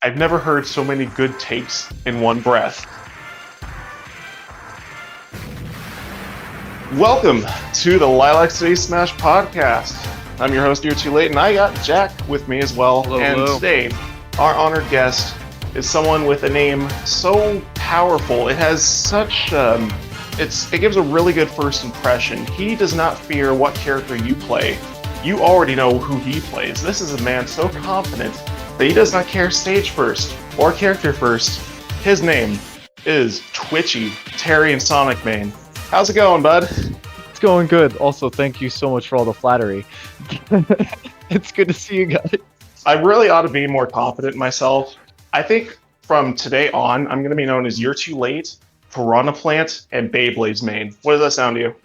I've never heard so many good takes in one breath. Welcome to the Lilac City Smash podcast. I'm your host, You're Too Late, and I got Jack with me as well. Hello. Today, our honored guest is someone with a name so powerful. It has such, it gives a really good first impression. He does not fear what character you play. You already know who he plays. This is a man so confident that he does not care stage first or character first. His name is Twitchy, Terry and Sonic Main. How's it going, bud? It's going good. Also, thank you so much for all the flattery. It's good to see you guys. I really ought to be more confident in myself. I think from today on, I'm going to be known as You're Too Late, Piranha Plant, and Beyblade's Main. What does that sound to you?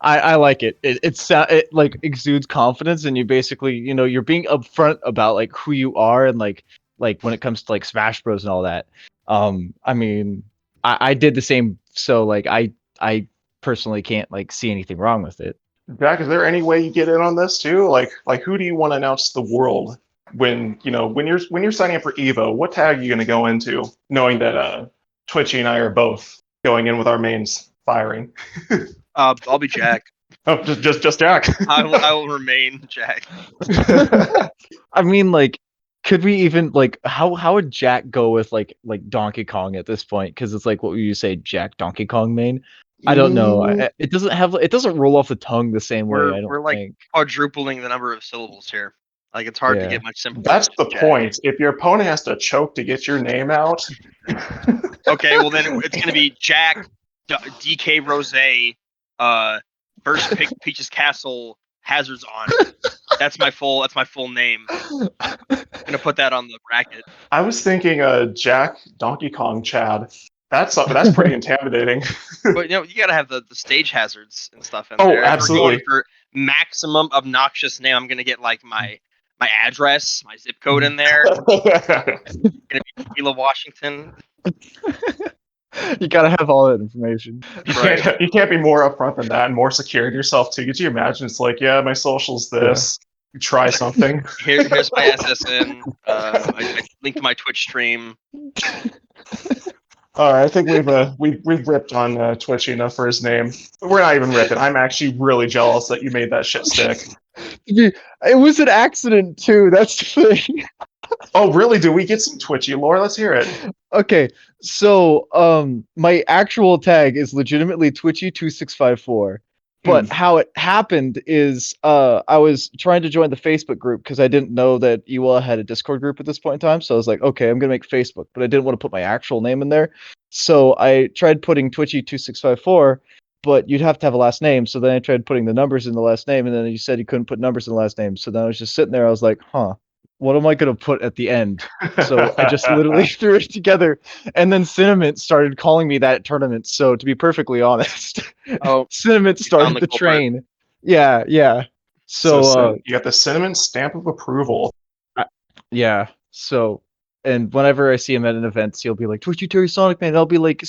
I like it. It like exudes confidence, and you basically, you're being upfront about like who you are, and like when it comes to like Smash Bros and all that. I mean, I did the same, so like I personally can't like see anything wrong with it. Jack, is there any way you get in on this too? Like who do you want to announce to the world when you're signing up for Evo? What tag are you going to go into, knowing that Twitchy and I are both going in with our mains firing? I'll be Jack. Oh, just Jack. I will remain Jack. I mean, like, could we even like how would Jack go with like Donkey Kong at this point? Because it's like, what would you say, Jack Donkey Kong main? I don't know. It doesn't roll off the tongue the same way. I don't We're like think. quadrupling the number of syllables here. Like it's hard to get much simpler. That's the Jack. point. If your opponent has to choke to get your name out. Okay, well then it's gonna be Jack, DK Rose, first pick Peach's Castle, Hazards on. That's my full name. I'm gonna put that on the bracket. I was thinking Jack Donkey Kong Chad. That's pretty intimidating. But you gotta have the stage hazards and stuff in there. Oh, absolutely. If we're going for maximum obnoxious name, I'm gonna get like my address, my zip code in there. It's gonna be Tequila, Washington. You gotta have all that information. You can't be more upfront than that and more secure in yourself too. Could you imagine? It's like, yeah, my social's this. You try something. Here's my SSN. I linked to my Twitch stream. All right, I think we've ripped on Twitchy enough for his name. We're not even ripping. I'm actually really jealous that you made that shit stick. It was an accident too. That's the thing. Oh, really? Do we get some Twitchy lore? Let's hear it. Okay, so my actual tag is legitimately Twitchy2654. But how it happened is I was trying to join the Facebook group because I didn't know that EWA had a Discord group at this point in time. So I was like, okay, I'm gonna make Facebook, but I didn't want to put my actual name in there. So I tried putting Twitchy2654, but you'd have to have a last name. So then I tried putting the numbers in the last name, and then you said you couldn't put numbers in the last name. So then I was just sitting there. I was like, huh. What am I gonna put at the end? So I just literally threw it together, and then Cinnamon started calling me that at tournaments. So to be perfectly honest, Cinnamon started the train. Yeah. So you got the Cinnamon stamp of approval. Yeah. So, and whenever I see him at an event, he'll be like, "Twitchy Terry Sonic Man." I'll be like,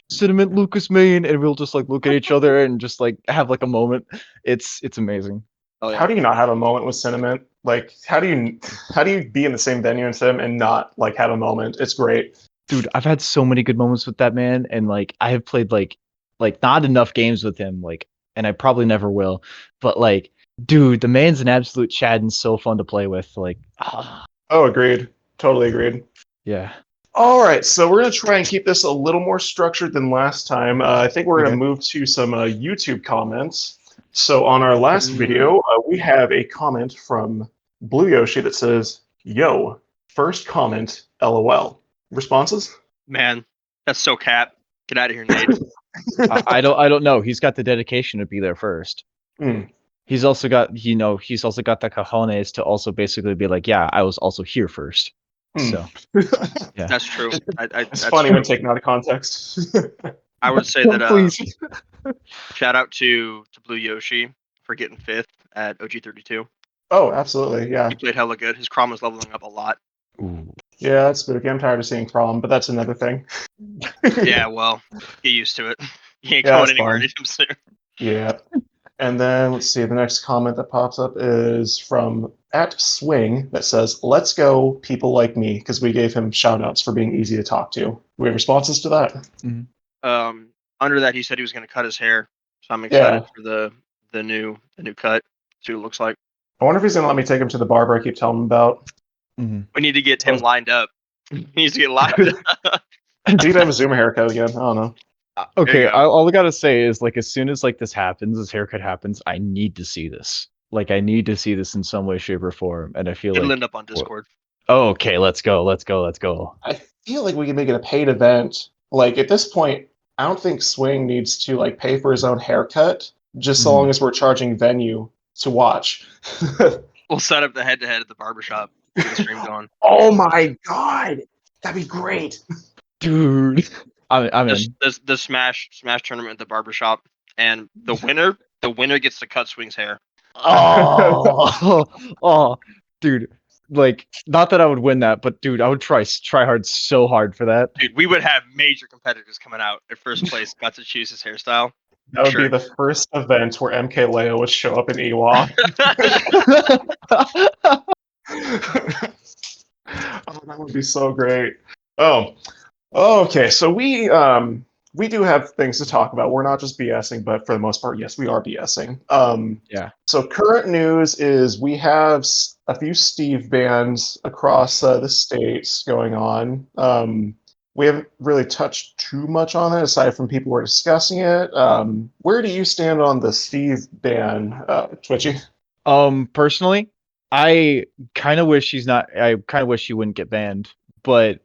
"Cinnamon Lucas Main," and we'll just like look at each other and just like have like a moment. It's amazing. Oh, yeah. How do you not have a moment with Cinnamon? Like, how do you be in the same venue as him and not like have a moment? It's great, dude. I've had so many good moments with that man, and like I have played like not enough games with him, like, and I probably never will. But like, dude, the man's an absolute Chad and so fun to play with. Like, Oh, agreed. Totally agreed. Yeah. All right, so we're gonna try and keep this a little more structured than last time. I think we're gonna move to some YouTube comments. So on our last video, we have a comment from Blue Yoshi that says, "Yo, first comment, LOL." Responses? Man, that's so cap. Get out of here, Nate. I don't know. He's got the dedication to be there first. He's also got the cojones to also basically be like, yeah, I was also here first. So yeah. That's true. It's funny when taken out of context. I would say that shout out to Blue Yoshi for getting 5th at OG32. Oh, absolutely, yeah. He played hella good. His Crom was leveling up a lot. Ooh. Yeah, that's spooky. I'm tired of seeing Crom, but that's another thing. Yeah, well, get used to it. You ain't going anywhere anytime soon. Yeah. And then let's see, the next comment that pops up is from @swing that says, "Let's go, people like me," because we gave him shout outs for being easy to talk to. Do we have responses to that? Under that, he said he was going to cut his hair, so I'm excited Yeah. for the new cut. See what it looks like. I wonder if he's gonna let me take him to the barber I keep telling him about. Mhm. We need to get him lined up. He needs to get lined up. He'd have a Zoomer haircut again. I don't know. Okay, go. all I gotta say is like as soon as like this happens, this haircut happens, I need to see this. Like I need to see this in some way, shape, or form. And I feel It'll like end up on Discord. oh, okay, let's go. I feel like we can make it a paid event. Like at this point, I don't think Swing needs to like pay for his own haircut, just so Mhm. long as we're charging venue to watch. We'll set up the head-to-head at the barbershop. Get the stream going. Oh my god, that'd be great. Dude, I'm in. The Smash tournament at the barbershop, and the winner gets to cut Swing's hair. Oh, oh, dude. Like, not that I would win that, but dude, I would try hard so hard for that. Dude, we would have major competitors coming out. If first place got to choose his hairstyle. That would Sure. be the first event where MK Leo would show up in Iwa. Oh, that would be so great. Oh, okay. So we do have things to talk about. We're not just BSing, but for the most part, yes, we are BSing. Yeah. So current news is we have a few Steve bands across the states going on. We haven't really touched too much on it aside from people who are discussing it. Where do you stand on the Steve ban, Twitchy? Personally, I kind of wish she's not. I kind of wish she wouldn't get banned, but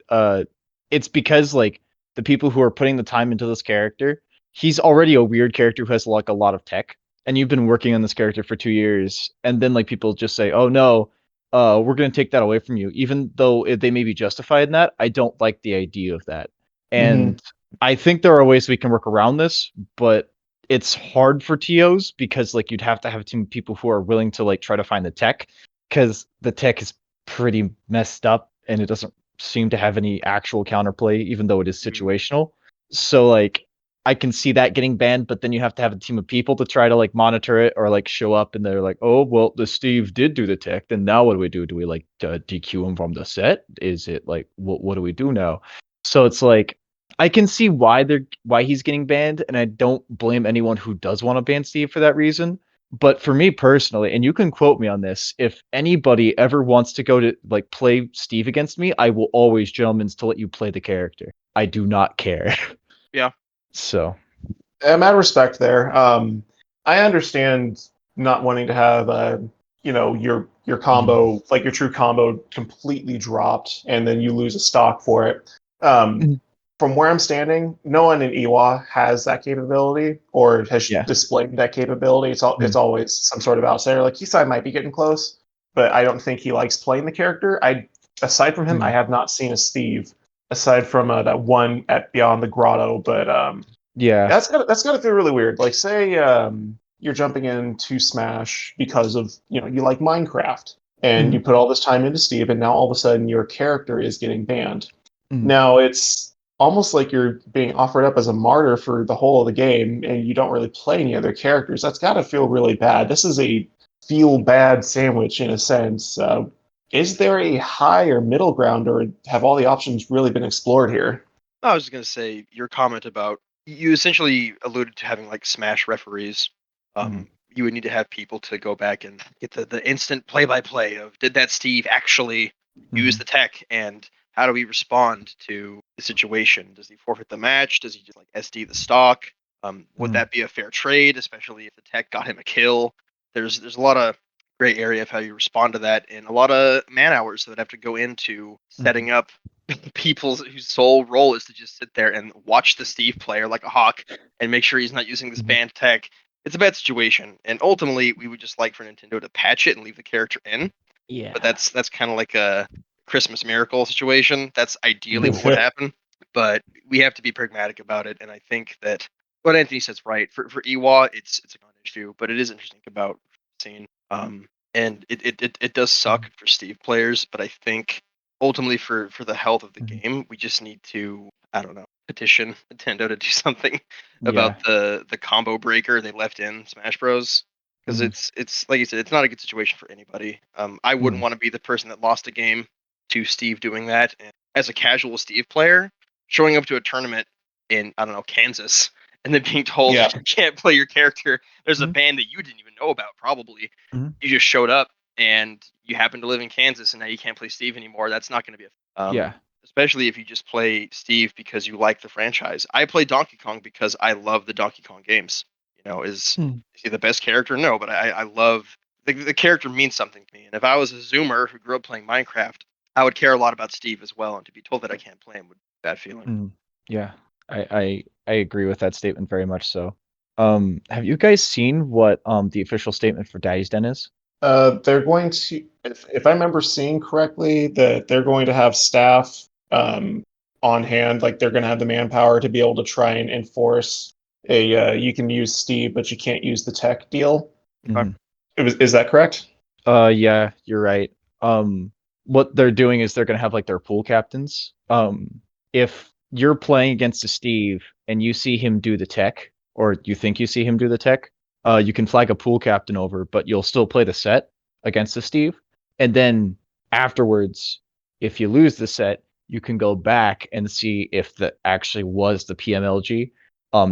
it's because like the people who are putting the time into this character, he's already a weird character who has like a lot of tech, and you've been working on this character for 2 years, and then like people just say, "Oh no, we're gonna take that away from you," even though they may be justified in that. I don't like the idea of that, and I think there are ways we can work around this, but it's hard for TOs because like you'd have to have a team of people who are willing to like try to find the tech because the tech is pretty messed up and it doesn't seem to have any actual counterplay even though it is situational. So like I can see that getting banned, but then you have to have a team of people to try to like monitor it or like show up and they're like, oh well, the Steve did do the tech. Then now what do we do? Do we like DQ him from the set? Is it like what do we do now? So it's like I can see why he's getting banned, and I don't blame anyone who does want to ban Steve for that reason. But for me personally, and you can quote me on this, if anybody ever wants to go to like play Steve against me, I will always gentlemen's to let you play the character. I do not care. Yeah. So Mad respect there. I understand not wanting to have your combo, like your true combo, completely dropped, and then you lose a stock for it. Mhm. From where I'm standing, no one in Iwa has that capability or has Yeah. displayed that capability. It's Mhm. always some sort of outsider. Like Kisai might be getting close, but I don't think he likes playing the character. Aside from him, I have not seen a Steve aside from that one at Beyond the Grotto. But Yeah. that's gotta feel really weird. Like say you're jumping into Smash because of you like Minecraft and you put all this time into Steve, and now all of a sudden your character is getting banned. Mhm. Now it's almost like you're being offered up as a martyr for the whole of the game, and you don't really play any other characters. That's got to feel really bad. This is a feel bad sandwich in a sense. Is there a high or middle ground, or have all the options really been explored here? I was going to say your comment about you essentially alluded to having like Smash referees. You would need to have people to go back and get the instant play-by-play of did that Steve actually use the tech and how do we respond to the situation? Does he forfeit the match? Does he just like SD the stock? Would that be a fair trade, especially if the tech got him a kill? There's a lot of gray area of how you respond to that, and a lot of man hours that have to go into setting up people whose sole role is to just sit there and watch the Steve player like a hawk and make sure he's not using this banned tech. It's a bad situation, and ultimately we would just like for Nintendo to patch it and leave the character in. Yeah. But that's kind of like a Christmas miracle situation. That's ideally what would happen, but we have to be pragmatic about it. And I think that what Anthony says right for Iwa, it's a non-issue, but it is interesting about scene. And it does suck for Steve players, but I think ultimately for the health of the game, we just need to I don't know petition Nintendo to do something about the combo breaker they left in Smash Bros. because it's like you said, it's not a good situation for anybody. I wouldn't want to be the person that lost a game to Steve doing that. And as a casual Steve player, showing up to a tournament in, I don't know, Kansas, and then being told you can't play your character. There's a band that you didn't even know about, probably. You just showed up and you happen to live in Kansas, and now you can't play Steve anymore. That's not going to be especially if you just play Steve because you like the franchise. I play Donkey Kong because I love the Donkey Kong games. You know, is he the best character? No, but I love the character means something to me. And if I was a Zoomer who grew up playing Minecraft, I would care a lot about Steve as well. And to be told that I can't play him would be a bad feeling. Yeah, I agree with that statement very much so. Have you guys seen what the official statement for Daddy's Den is? They're going to, if I remember seeing correctly, that they're going to have staff on hand, like they're going to have the manpower to be able to try and enforce you can use Steve, but you can't use the tech deal. Is that correct? Yeah, you're right. What they're doing is they're going to have like their pool captains. If you're playing against a Steve and you see him do the tech, or you think you see him do the tech, you can flag a pool captain over, but you'll still play the set against the Steve. And then afterwards, if you lose the set, you can go back and see if that actually was the PMLG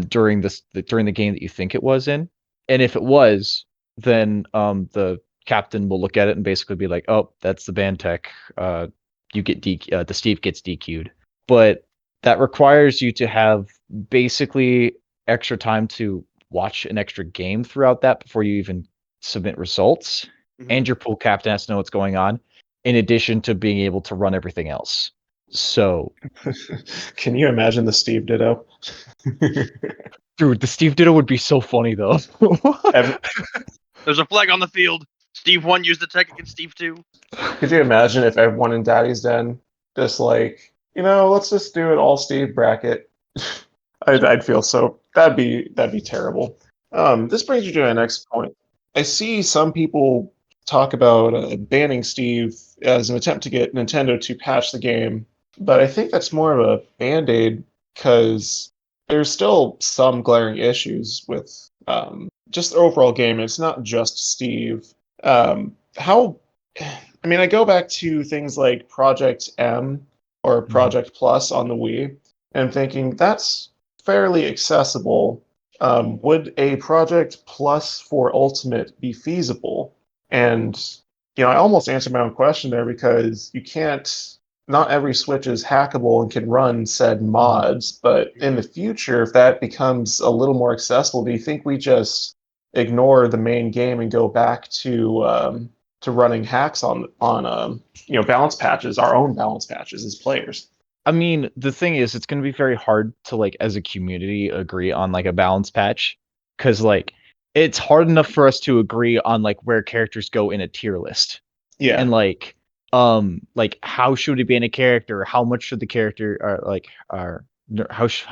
during the game that you think it was in. And if it was, then the captain will look at it and basically be like, "Oh, that's the ban tech. You get the Steve gets DQ'd." But that requires you to have basically extra time to watch an extra game throughout that before you even submit results, and your pool captain has to know what's going on, in addition to being able to run everything else. So, can you imagine the Steve Ditto? dude, the Steve Ditto would be so funny though. There's a flag on the field. Steve 1 used the tech against Steve 2. Could you imagine if everyone in Daddy's Den just like, let's just do it all Steve bracket? I'd feel so. That'd be terrible. This brings you to my next point. I see some people talk about banning Steve as an attempt to get Nintendo to patch the game, but I think that's more of a band-aid because there's still some glaring issues with just the overall game. It's not just Steve. I go back to things like Project M or Project Plus on the Wii, and thinking that's fairly accessible. Would a Project Plus for Ultimate be feasible? And I almost answered my own question there because you can't. Not every Switch is hackable and can run said mods, but in the future, if that becomes a little more accessible, do you think we just ignore the main game and go back to running hacks on balance patches, our own balance patches as players? I mean, the thing is, it's going to be very hard to like as a community agree on like a balance patch, because like it's hard enough for us to agree on like where characters go in a tier list. Yeah. And like how should it be in a character? How much should the character how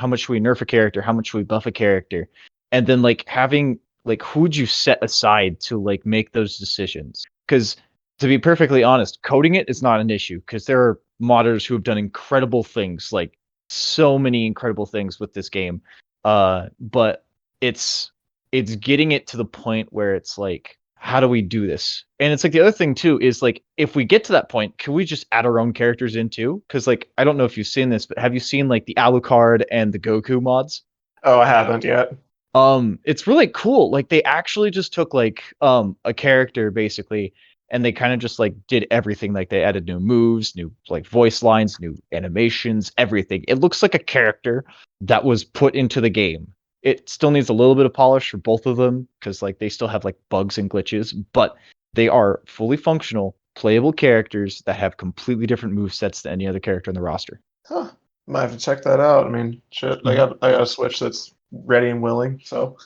much should we nerf a character? How much should we buff a character? And then like having like who'd you set aside to like make those decisions? Because to be perfectly honest, coding it is not an issue because there are modders who have done incredible things, like so many incredible things with this game. But it's getting it to the point where it's like, how do we do this? And it's like the other thing too is like if we get to that point, can we just add our own characters in too? Because like I don't know if you've seen this, but have you seen like the Alucard and the Goku mods? Oh, I haven't yet. It's really cool. Like they actually just took like a character basically, and they kind of just like did everything. Like they added new moves, new like voice lines, new animations, everything. It looks like a character that was put into the game. It still needs a little bit of polish for both of them because like they still have like bugs and glitches, but they are fully functional, playable characters that have completely different move sets than any other character in the roster. Huh. Might have to check that out. I mean, shit, I got a Switch that's ready and willing, so.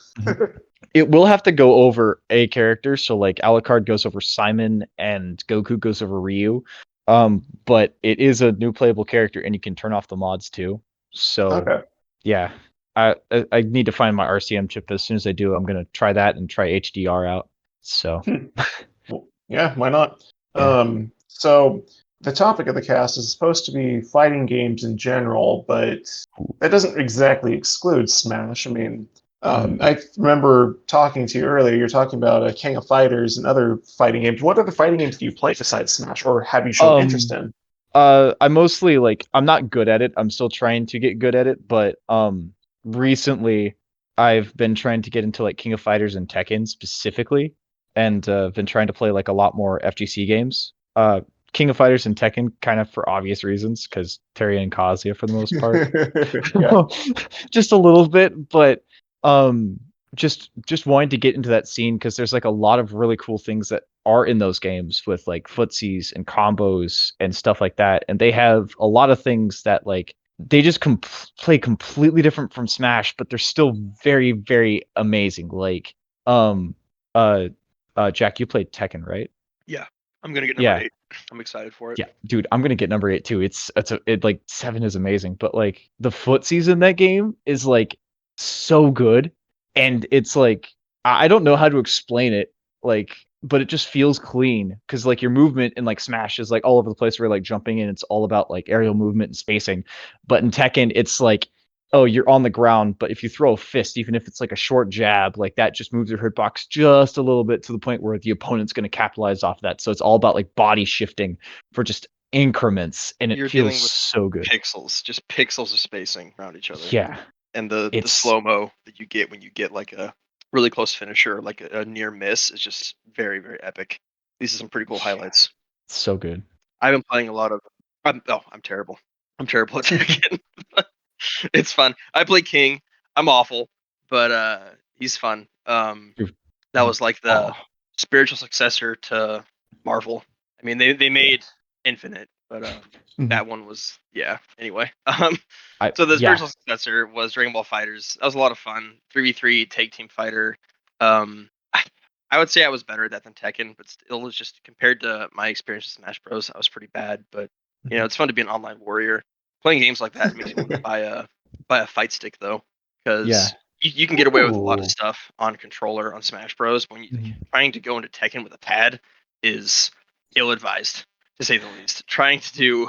It will have to go over a character, so like Alucard goes over Simon and Goku goes over Ryu. But it is a new playable character, and you can turn off the mods too. So okay. Yeah, I need to find my RCM chip. As soon as I do, I'm gonna try that and try HDR out. So Well, yeah, why not? Yeah. So the topic of the cast is supposed to be fighting games in general, but that doesn't exactly exclude Smash. I mean, I remember talking to you earlier. You're talking about King of Fighters and other fighting games. What other fighting games do you play besides Smash, or have you shown interest in? I mostly like I'm not good at it. I'm still trying to get good at it, but recently I've been trying to get into like King of Fighters and Tekken specifically, and been trying to play like a lot more FGC games. King of Fighters and Tekken kind of for obvious reasons because Terry and Kazuya for the most part. Yeah. Just a little bit, but um just wanting to get into that scene because there's like a lot of really cool things that are in those games with like footsies and combos and stuff like that, and they have a lot of things that like they just play completely different from Smash, but they're still very very amazing. Like um uh Jack, you played Tekken, right? Yeah, I'm gonna get number Yeah. 8. I'm excited for it. Yeah, dude, I'm gonna get number 8 too. It like 7 is amazing, but like the footsies in that game is like so good, and it's like I don't know how to explain it, like, but it just feels clean because like your movement in like Smash is like all over the place. Where like jumping in, it's all about like aerial movement and spacing, but in Tekken, it's like oh, you're on the ground, but if you throw a fist, even if it's like a short jab, like that just moves your hitbox just a little bit to the point where the opponent's going to capitalize off that. So it's all about like body shifting for just increments, and it You're feels dealing with so good. pixels, just pixels of spacing around each other, Yeah, and the it's slow mo that you get when you get like a really close finisher, like a near miss, is just very very epic. These are some pretty cool highlights. so good. I've been playing a lot of. I'm terrible. I'm terrible at Tekken. It's fun. I play King. I'm awful, but he's fun. That was like the Oh, spiritual successor to Marvel. I mean, they yeah. made Infinite, but Mhm. that one was yeah. Anyway, I so the yeah. spiritual successor was Dragon Ball Fighters. That was a lot of fun. 3v3 tag team fighter. I would say I was better at that than Tekken, but still, was just compared to my experience with Smash Bros, I was pretty bad. But you know, it's fun to be an online warrior. Playing games like that makes me want to buy a fight stick though, Yeah. because you can get away with a lot of Ooh. stuff on controller on Smash Bros. When you Mhm. trying to go into Tekken with a pad is ill-advised to say the least. Trying to do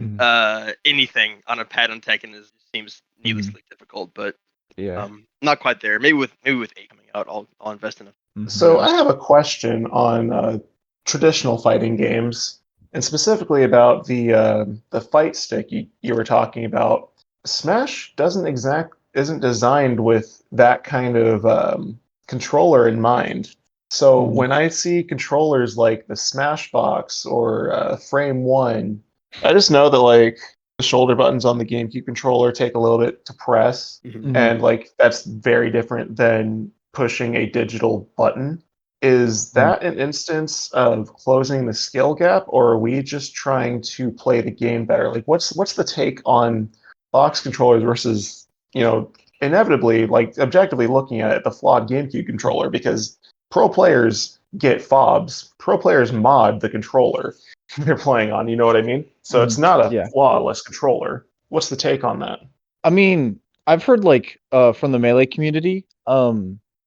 Mhm. anything on a pad on Tekken seems Mhm. needlessly difficult, but Yeah. not quite there. Maybe with 8 coming out, I'll invest in it. Who Mhm. So I knows? have a question on traditional fighting games, and specifically about the fight stick you were talking about. Smash isn't designed with that kind of controller in mind. So Mhm. when I see controllers like the Smashbox or Frame One, I just know that like the shoulder buttons on the GameCube controller take a little bit to press, Mhm. Mhm. and like that's very different than pushing a digital button. Is Mhm. that an instance of closing the skill gap, or are we just trying to play the game better? Like, what's the take on box controllers versus, inevitably, like objectively looking at it, the flawed GameCube controller? Because pro players get fobs, pro players mod the controller they're playing on. You know what I mean? So it's Mhm. not a Yeah. flawless controller. What's the take on that? I mean, I've heard like from the Melee community,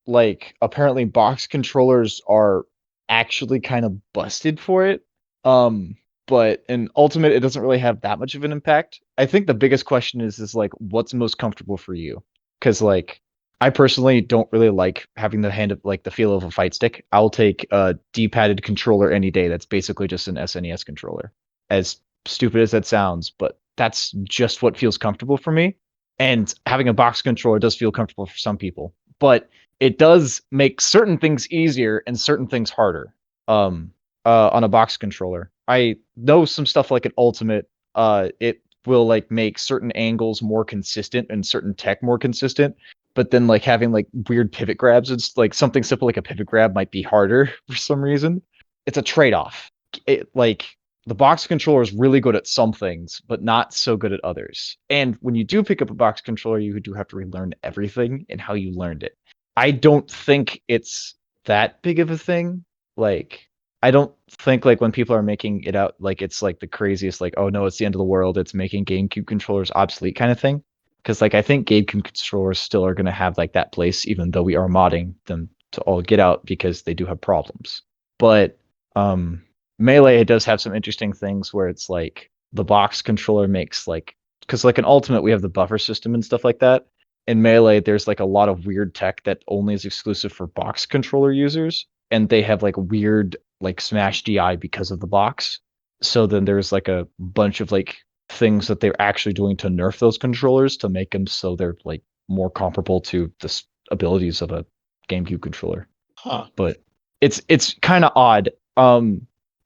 like apparently box controllers are actually kind of busted for it. Um, but in Ultimate, it doesn't really have that much of an impact. I think the biggest question is like what's most comfortable for you? Because like I personally don't really like having the hand of like the feel of a fight stick. I'll take a D-padded controller any day. That's basically just an SNES controller. As stupid as that sounds, but that's just what feels comfortable for me. And having a box controller does feel comfortable for some people, but it does make certain things easier and certain things harder. Um, on a box controller, I know some stuff like an Ultimate. It will like make certain angles more consistent and certain tech more consistent. But then like having like weird pivot grabs, it's like something simple like a pivot grab might be harder for some reason. It's a trade-off. It like the box controller is really good at some things, but not so good at others. And when you do pick up a box controller, you do have to relearn everything and how you learned it. I don't think it's that big of a thing. Like, I don't think like when people are making it out like it's like the craziest, like, oh no, it's the end of the world. It's making GameCube controllers obsolete kind of thing. Because like I think GameCube controllers still are gonna have like that place, even though we are modding them to all get out because they do have problems. But um Melee does have some interesting things where it's like the box controller makes like because like an ultimate we have the buffer system and stuff like that. in Melee, there's like a lot of weird tech that only is exclusive for box controller users, and they have like weird like Smash DI because of the box. So then there's like a bunch of like things that they're actually doing to nerf those controllers to make them so they're like more comparable to the abilities of a GameCube controller. Huh. But it's kind of odd.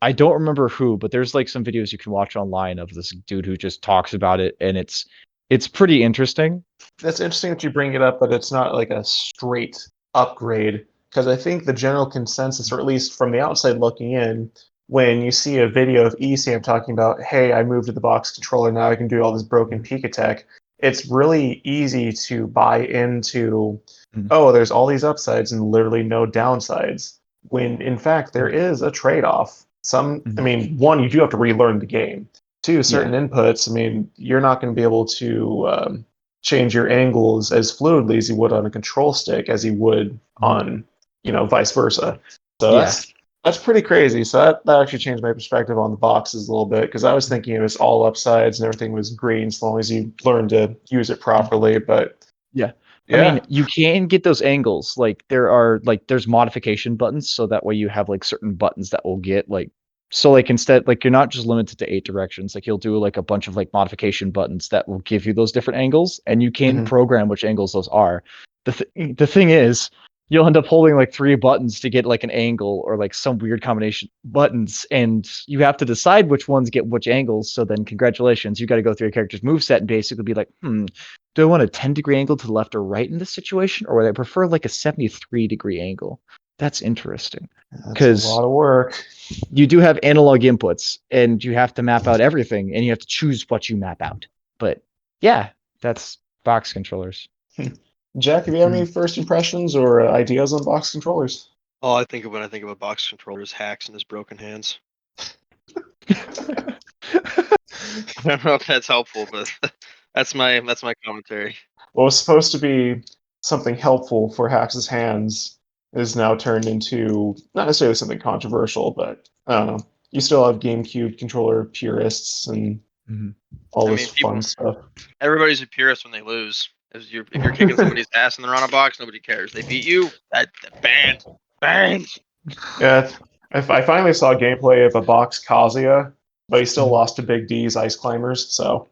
I don't remember who, but there's like some videos you can watch online of this dude who just talks about it, and it's pretty interesting. That's interesting that you bring it up, but it's not like a straight upgrade. Because I think the general consensus, or at least from the outside looking in, when you see a video of ESAM talking about, hey, I moved to the box controller, now I can do all this broken peek attack, it's really easy to buy into, oh, there's all these upsides and literally no downsides. When in fact there is a trade-off. I mean, one, you do have to relearn the game. Two, certain inputs, I mean, you're not going to be able to change your angles as fluidly as you would on a control stick as you would on, vice versa. So that's pretty crazy. So that actually changed my perspective on the boxes a little bit, because I was thinking it was all upsides and everything was green as long as you learn to use it properly. But I mean, you can get those angles. Like there's modification buttons, so that way you have like certain buttons that will get like, so like instead, like you're not just limited to 8 directions. Like you'll do like a bunch of like modification buttons that will give you those different angles, and you can program which angles those are. The thing is, you'll end up holding like 3 buttons to get like an angle or like some weird combination buttons, and you have to decide which ones get which angles. So then congratulations, you got to go through your character's moveset and basically be like, do I want a 10-degree angle to the left or right in this situation, or would I prefer like a 73-degree angle? That's interesting. That's a lot of work. You do have analog inputs, and you have to map out everything, and you have to choose what you map out. But yeah, that's box controllers. Jack, have you had any first impressions or ideas on box controllers? All I think of when I think of a box controller is Hacks and his broken hands. I don't know if that's helpful, but that's my commentary. What was supposed to be something helpful for Hax's hands is now turned into not necessarily something controversial, but I don't know. You still have GameCube controller purists and all this fun stuff. Everybody's a purist when they lose. If you're kicking somebody's ass and they're on a box, nobody cares. They beat you, that banned. Yeah, I finally saw gameplay of a box Kazuya, but he still lost to Big D's Ice Climbers. So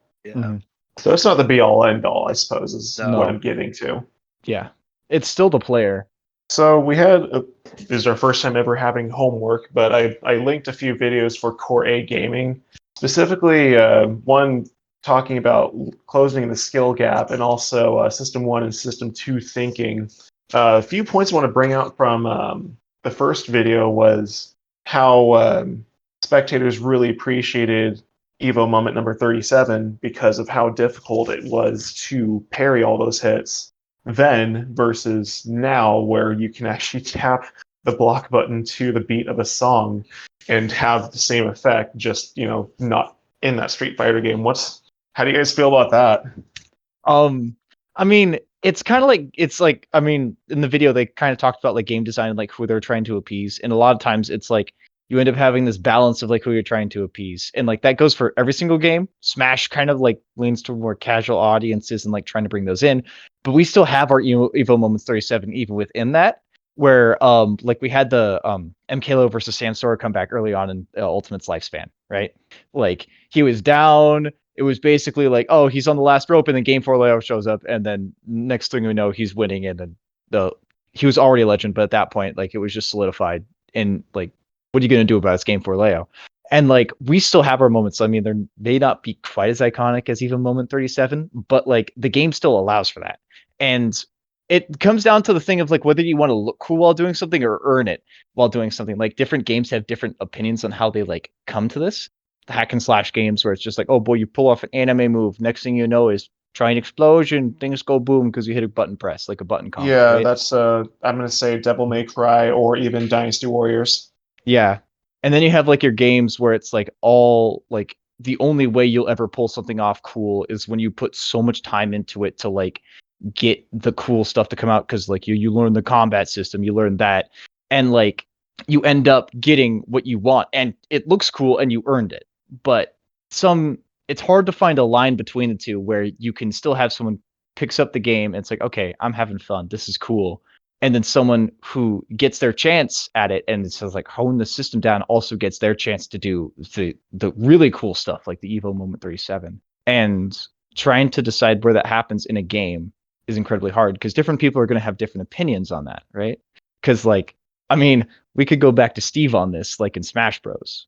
so it's not the be all end all, I suppose, is what I'm getting to. Yeah, it's still the player. So we had this is our first time ever having homework, but I linked a few videos for Core A Gaming, specifically one talking about closing the skill gap, and also System 1 and System 2 thinking. A few points I want to bring out from the first video was how spectators really appreciated Evo moment number 37 because of how difficult it was to parry all those hits then versus now, where you can actually tap the block button to the beat of a song and have the same effect, just, not in that Street Fighter game. How do you guys feel about that? I mean, it's kind of like, I mean, in the video they kind of talked about like game design and like who they're trying to appease, and a lot of times it's like you end up having this balance of like who you're trying to appease, and like that goes for every single game. Smash kind of like leans to more casual audiences and like trying to bring those in, but we still have our Evo Moments 37 even within that, where like we had the MKLo versus Sansora come back early on in Ultimate's lifespan, right? Like he was down. It was basically like, oh, he's on the last rope, and then Game 4 Leo shows up, and then next thing we know, he's winning, and then he was already a legend, but at that point, like it was just solidified. And like, what are you gonna do about this Game 4 Leo? And like, we still have our moments. I mean, they may not be quite as iconic as even Moment 37, but like the game still allows for that. And it comes down to the thing of like whether you want to look cool while doing something or earn it while doing something. Like different games have different opinions on how they like come to this. The hack and slash games where it's just like, oh boy, you pull off an anime move, next thing you know is try an explosion, things go boom because you hit a button press, like a button combo. Yeah, right? that's I'm gonna say Devil May Cry or even Dynasty Warriors. Yeah. And then you have like your games where it's like all like the only way you'll ever pull something off cool is when you put so much time into it to like get the cool stuff to come out, because like you learn the combat system, you learn that, and like you end up getting what you want and it looks cool and you earned it. But it's hard to find a line between the two where you can still have someone picks up the game and it's like, okay, I'm having fun. This is cool. And then someone who gets their chance at it and it says like hone the system down also gets their chance to do the really cool stuff like the Evo Moment 37. And trying to decide where that happens in a game is incredibly hard because different people are going to have different opinions on that, right? Because like, I mean, we could go back to Steve on this, like in Smash Bros.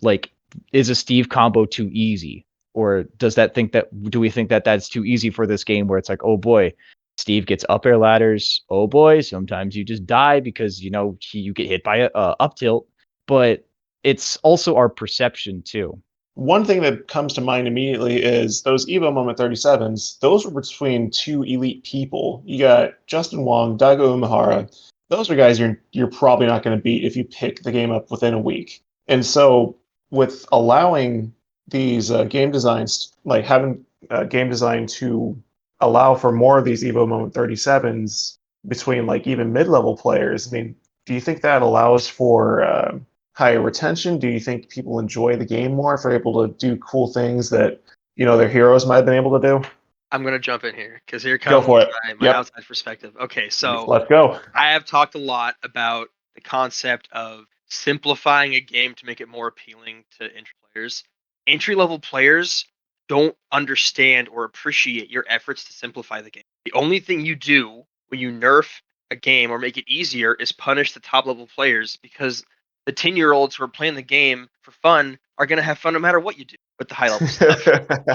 Like, is a Steve combo too easy? Or do we think that that's too easy for this game where it's like, oh boy, Steve gets up air ladders. Oh boy, sometimes you just die because you get hit by a up tilt. But it's also our perception too. One thing that comes to mind immediately is those Evo Moment 37s. Those were between two elite people. You got Justin Wong, Daigo Umehara. Those are guys you're probably not going to beat if you pick the game up within a week. And so, with allowing these game designs, like having game design to allow for more of these Evo Moment 37s between like even mid-level players, I mean, do you think that allows for higher retention? Do you think people enjoy the game more if they're able to do cool things that their heroes might have been able to do? I'm going to jump in here because here Go comes for it. my Yep. outside perspective. Okay, so Let's go. I have talked a lot about the concept of simplifying a game to make it more appealing to entry players. Entry level players don't understand or appreciate your efforts to simplify the game. The only thing you do when you nerf a game or make it easier is punish the top level players because the 10-year-olds who are playing the game for fun are going to have fun no matter what you do with the high level stuff.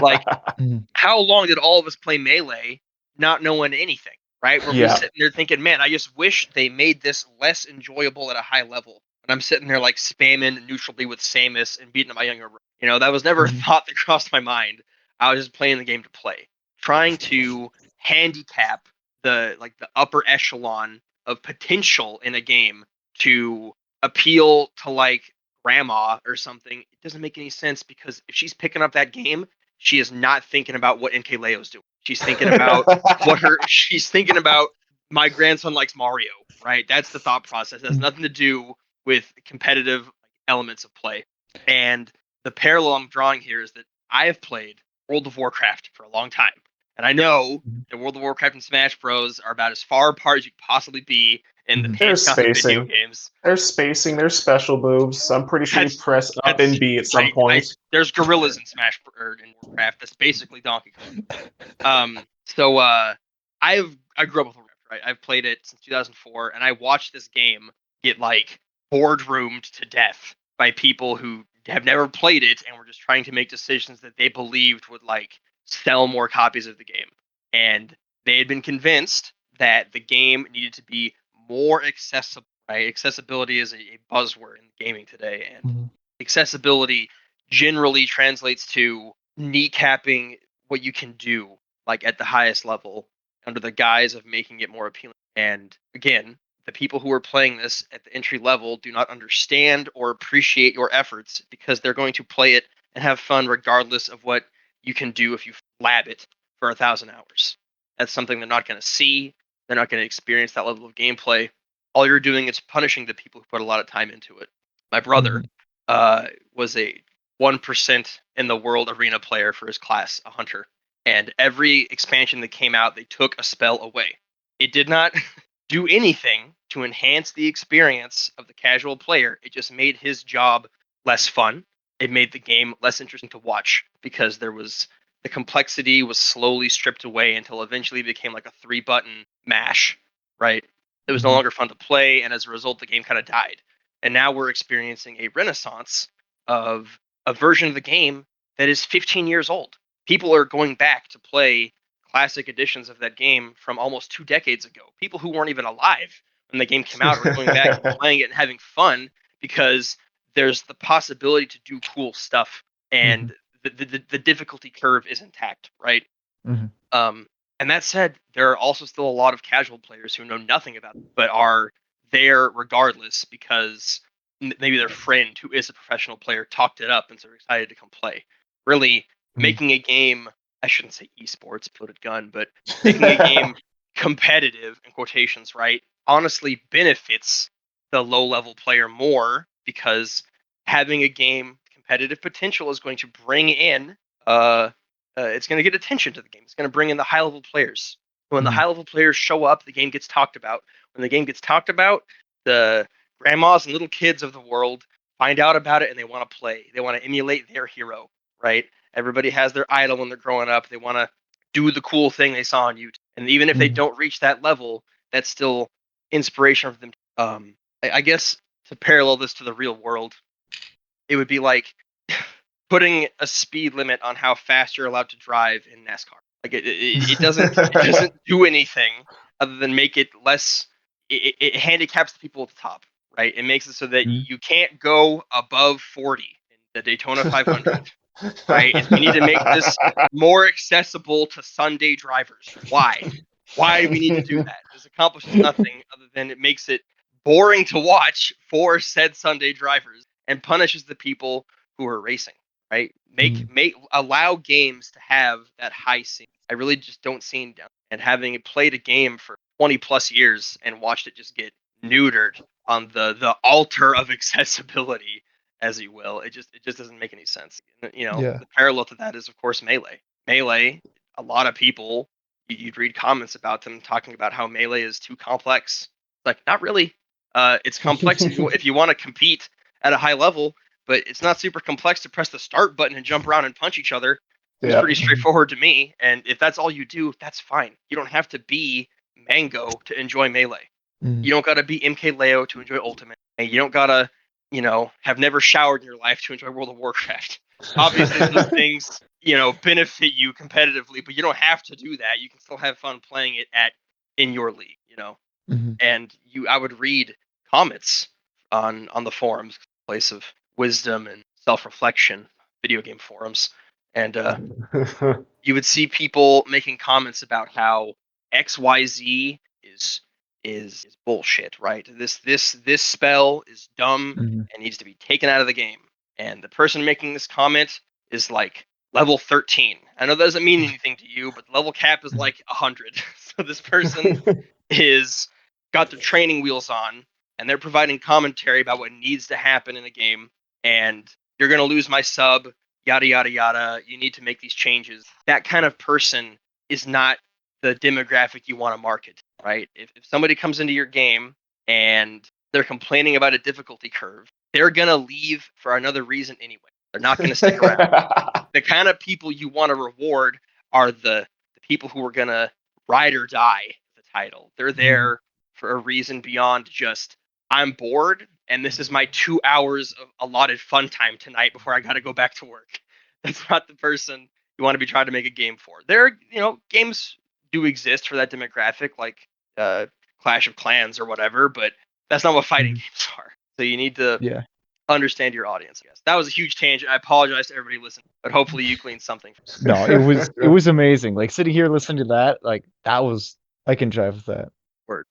Like, how long did all of us play Melee not knowing anything? Right? Where we're sitting there thinking, man, I just wish they made this less enjoyable at a high level. And I'm sitting there like spamming neutrally with Samus and beating up my younger brother. That was never a thought that crossed my mind. I was just playing the game to play. Trying to handicap the upper echelon of potential in a game to appeal to like grandma or something, it doesn't make any sense because if she's picking up that game, she is not thinking about what NK Leo's doing. She's thinking about she's thinking about my grandson likes Mario, right? That's the thought process. It has nothing to do with competitive elements of play. And the parallel I'm drawing here is that I have played World of Warcraft for a long time. And I know that World of Warcraft and Smash Bros. Are about as far apart as you could possibly be in the There's pantheon of video spacing. games. There's spacing. There's special moves. I'm pretty sure you press up and B at some point. There's gorillas in Smash or in Warcraft. That's basically Donkey Kong. So I grew up with Warcraft, right? I've played it since 2004, and I watched this game get like boardroomed to death by people who have never played it and were just trying to make decisions that they believed would like sell more copies of the game. And they had been convinced that the game needed to be more accessible. Right? Accessibility is a buzzword in gaming today, and accessibility generally translates to kneecapping what you can do, like at the highest level, under the guise of making it more appealing. And again, the people who are playing this at the entry level do not understand or appreciate your efforts because they're going to play it and have fun regardless of what you can do if you lab it for 1,000 hours. That's something they're not going to see. They're not going to experience that level of gameplay. All you're doing is punishing the people who put a lot of time into it. My brother was a 1% in the world arena player for his class, a hunter. And every expansion that came out, they took a spell away. It did not do anything to enhance the experience of the casual player. It just made his job less fun. It made the game less interesting to watch because the complexity was slowly stripped away until eventually it became like a 3-button mash, right? It was no longer fun to play, and as a result, the game kind of died. And now we're experiencing a renaissance of a version of the game that is 15 years old. People are going back to play classic editions of that game from almost 2 decades ago. People who weren't even alive when the game came out are going back and playing it and having fun because there's the possibility to do cool stuff, and the difficulty curve is intact, right? And that said, there are also still a lot of casual players who know nothing about it, but are there regardless because maybe their friend who is a professional player talked it up and so they're excited to come play. Really, making a game, I shouldn't say esports, loaded gun, but making a game competitive, in quotations, right, honestly benefits the low-level player more because having a game competitive potential is going to bring in it's going to get attention to the game. It's going to bring in the high level players. When the Mhm. high level players show up, the game gets talked about. When the game gets talked about, the grandmas and little kids of the world find out about it and they want to play. They want to emulate their hero, right? Everybody has their idol when they're growing up. They want to do the cool thing they saw on YouTube. And even if they Mhm. don't reach that level, that's still inspiration for them. I guess to parallel this to the real world, it would be like putting a speed limit on how fast you're allowed to drive in NASCAR. Like it doesn't do anything other than make it less. It handicaps the people at the top, right? It makes it so that Mhm. you can't go above 40 in the Daytona 500, right? We need to make this more accessible to Sunday drivers. Why? Why do we need to do that? This accomplishes nothing other than it makes it boring to watch for said Sunday drivers and punishes the people who are racing, right? Allow games to have that high scene. I really just don't see it down. And having played a game for 20 plus years and watched it just get neutered on the altar of accessibility, as you will, it just doesn't make any sense. Yeah. The parallel to that is of course Melee. Melee, a lot of people, you'd read comments about them talking about how Melee is too complex. Like, not really. It's complex if you want to compete at a high level, but it's not super complex to press the start button and jump around and punch each other. It's Yeah. pretty straightforward to me, and if that's all you do, that's fine. You don't have to be Mango to enjoy Melee. Mhm. You don't gotta be MK Leo to enjoy Ultimate, and you don't gotta, have never showered in your life to enjoy World of Warcraft. Obviously, those things, benefit you competitively, but you don't have to do that. You can still have fun playing it in your league. Mhm. And I would read comments on the forums, place of wisdom and self-reflection, video game forums, and you would see people making comments about how XYZ is bullshit, right? This spell is dumb Mhm. and needs to be taken out of the game. And the person making this comment is like level 13. I know that doesn't mean anything to you, but the level cap is like 100. So this person is got their training wheels on and they're providing commentary about what needs to happen in a game, and you're going to lose my sub, yada yada yada, you need to make these changes. That kind of person is not the demographic you want to market, right? If somebody comes into your game and they're complaining about a difficulty curve, they're going to leave for another reason anyway. They're not going to stick around. The kind of people you want to reward are the people who are going to ride or die the title. They're there for a reason beyond just, I'm bored and this is my 2 hours of allotted fun time tonight before I got to go back to work. That's not the person you want to be trying to make a game for. Games do exist for that demographic, like Clash of Clans or whatever, but that's not what fighting games are. So you need to Yeah. understand your audience. Yes, that was a huge tangent. I apologize to everybody listening, but hopefully you gleaned something. No, it was amazing. Like sitting here listening to that, like that was I can drive with that. Word.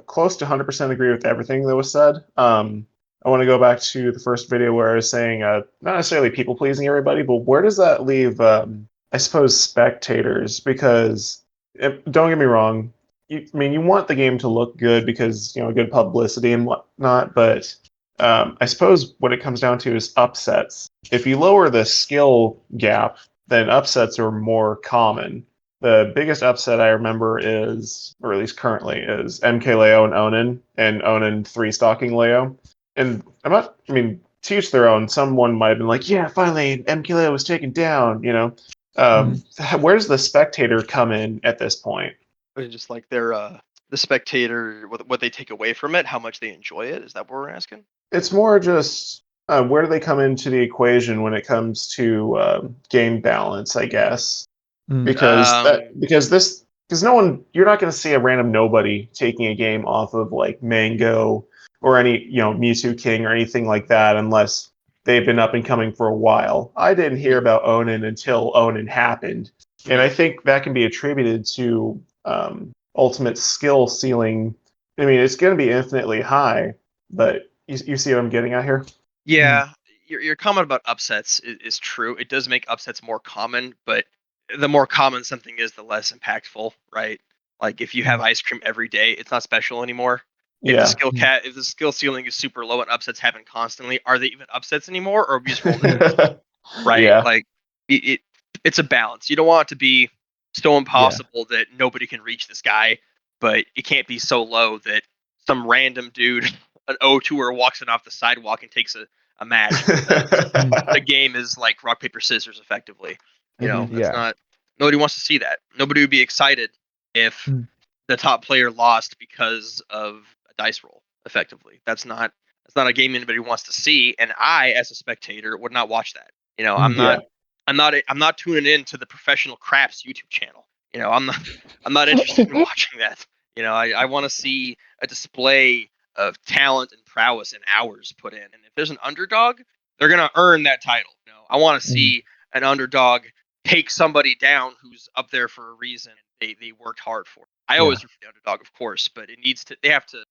Close to 100% agree with everything that was said. I want to go back to the first video where I was saying, not necessarily people pleasing everybody, but where does that leave, I suppose, spectators? Because don't get me wrong, you want the game to look good because good publicity and whatnot, but I suppose what it comes down to is upsets. If you lower the skill gap, then upsets are more common. The biggest upset I remember is, or at least currently, is MK Leo and Onin 3 stocking Leo. And to each their own. Someone might have been like, yeah, finally MK Leo was taken down. Where does the spectator come in at this point? Just like their the spectator, what they take away from it, how much they enjoy it. Is that what we're asking? It's more just where do they come into the equation when it comes to game balance, I guess. Because no one, you're not going to see a random nobody taking a game off of like Mango or any Mewtwo King or anything like that unless they've been up and coming for a while. I didn't hear about Onin until Onin happened, and I think that can be attributed to ultimate skill ceiling. It's going to be infinitely high, but you see what I'm getting at here? Yeah, your comment about upsets is true. It does make upsets more common, but the more common something is, the less impactful, right? Like if you have ice cream every day, it's not special anymore. Yeah. If the skill ceiling is super low and upsets happen constantly, are they even upsets anymore, or are we just rolling the dice? Right? Yeah. Like it it's a balance. You don't want it to be so impossible that nobody can reach this guy, but it can't be so low that some random dude, an O2er, walks in off the sidewalk and takes a match. The game is like rock paper scissors, effectively. That's not. Nobody wants to see that. Nobody would be excited if the top player lost because of a dice roll. Effectively, that's not a game anybody wants to see, and I, as a spectator, would not watch that. I'm not tuning in to the Professional Craps YouTube channel. I'm not interested in watching that. I want to see a display of talent and prowess and hours put in. And if there's an underdog, they're gonna earn that title. I want to see an underdog take somebody down who's up there for a reason. They worked hard for it. I always root for the underdog, of course, but it needs to. They have to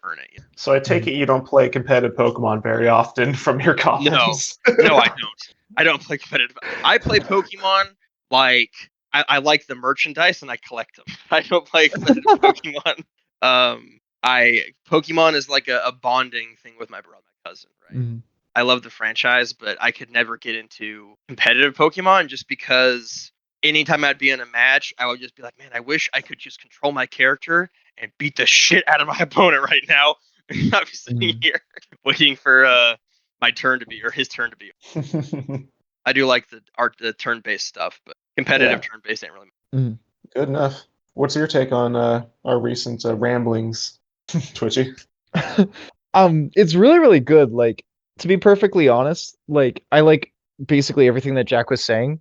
earn it. So I take it you don't play competitive Pokemon very often from your comments. No, I don't. I don't play competitive. I play Pokemon like I like the merchandise and I collect them. I don't play competitive Pokemon. Pokemon is like a bonding thing with my brother, my cousin, right? I love the franchise, but I could never get into competitive Pokemon just because anytime I'd be in a match, I would just be like, man, I wish I could just control my character and beat the shit out of my opponent right now. Not be sitting here waiting for my turn to be, or his turn to be. I do like the turn-based stuff, but competitive turn-based ain't really. Good enough. What's your take on our recent ramblings, Twitchy? It's really, really good. Like, to be perfectly honest, like I like basically everything that Jack was saying.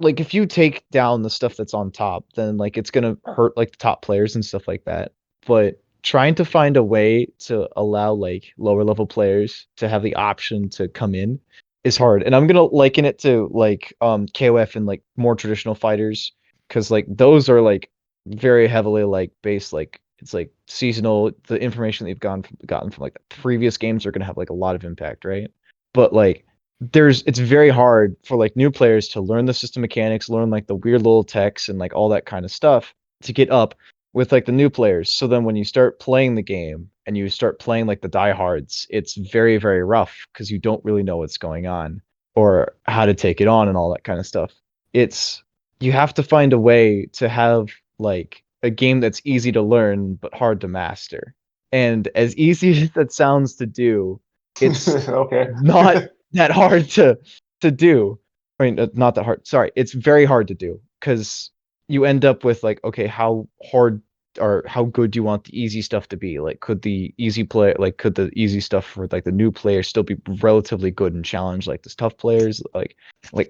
Like if you take down the stuff that's on top, then like it's gonna hurt like the top players and stuff like that. But trying to find a way to allow like lower level players to have the option to come in is hard. And I'm gonna liken it to like KOF and like more traditional fighters, because like those are like very heavily like based like it's like seasonal. The information that you've gotten from like the previous games are gonna have like a lot of impact, right? But like it's very hard for like new players to learn the system mechanics, learn like the weird little techs and like all that kind of stuff to get up with like the new players. So then when you start playing the game and you start playing like the diehards, it's very, very rough because you don't really know what's going on or how to take it on and all that kind of stuff. You have to find a way to have like a game that's easy to learn but hard to master. And as easy as that sounds to do, it's okay. not that hard to do. I mean, not that hard. Sorry, it's very hard to do because you end up with like, okay, how hard or how good do you want the easy stuff to be? Like, could the easy stuff for like the new players still be relatively good and challenge like the tough players? Like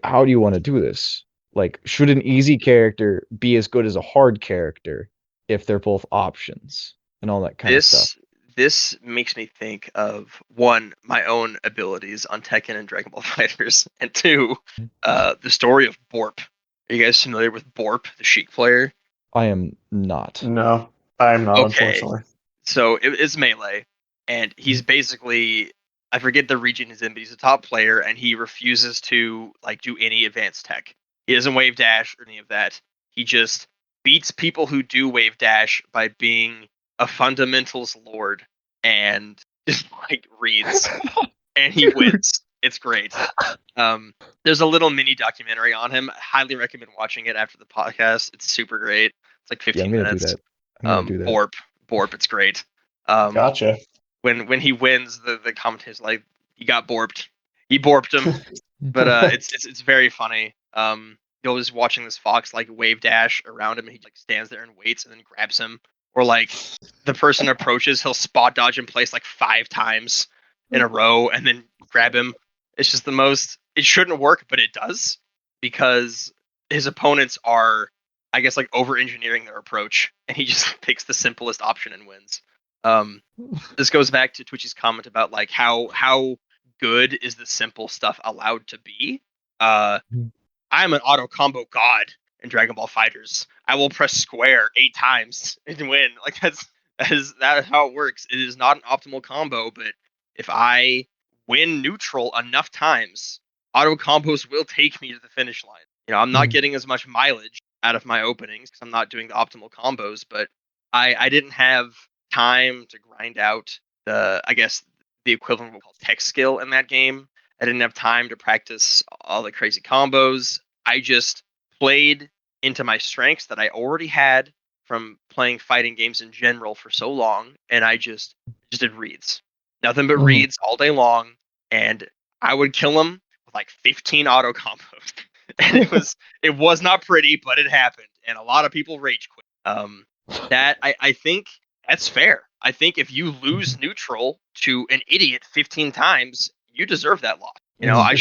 how do you want to do this? Like, should an easy character be as good as a hard character if they're both options and all that kind of stuff? This makes me think of one, my own abilities on Tekken and Dragon Ball Fighters, and two, the story of Borp. Are you guys familiar with Borp, the Sheik player? I am not. No, I'm not, Okay. unfortunately. So it's melee, and he's basically, I forget the region he's in, but he's a top player, and he refuses to like do any advanced tech. He doesn't wave dash or any of that. He just beats people who do wave dash by being a fundamentals lord and just like reads, and he wins. It's great. There's a little mini documentary on him. I highly recommend watching it after the podcast. It's super great. It's like 15 minutes. I'm gonna do that. Borp, it's great. Gotcha. When he wins, the commentator's like, "You got borped." He borped him, but it's very funny. You're just watching this fox like wave dash around him, and he like stands there and waits, and then grabs him. Or like the person approaches, he'll spot dodge in place like 5 times in a row, and then grab him. It's just the most. It shouldn't work, but it does because his opponents are, I guess, like over engineering their approach, and he just picks the simplest option and wins. This goes back to Twitchy's comment about like how good is the simple stuff allowed to be. I'm an auto combo god in Dragon Ball Fighters. I will press square 8 times and win. Like that is how it works. It is not an optimal combo, but if I win neutral enough times, auto combos will take me to the finish line. I'm not getting as much mileage out of my openings because I'm not doing the optimal combos, but I didn't have time to grind out the equivalent of what we call tech skill in that game. I didn't have time to practice all the crazy combos. I just played into my strengths that I already had from playing fighting games in general for so long, and I just did reads, nothing but reads all day long, and I would kill them with like 15 auto combos, and it was not pretty, but it happened, and a lot of people rage quit. That I think that's fair. I think if you lose neutral to an idiot 15 times, you deserve that loss. You know, I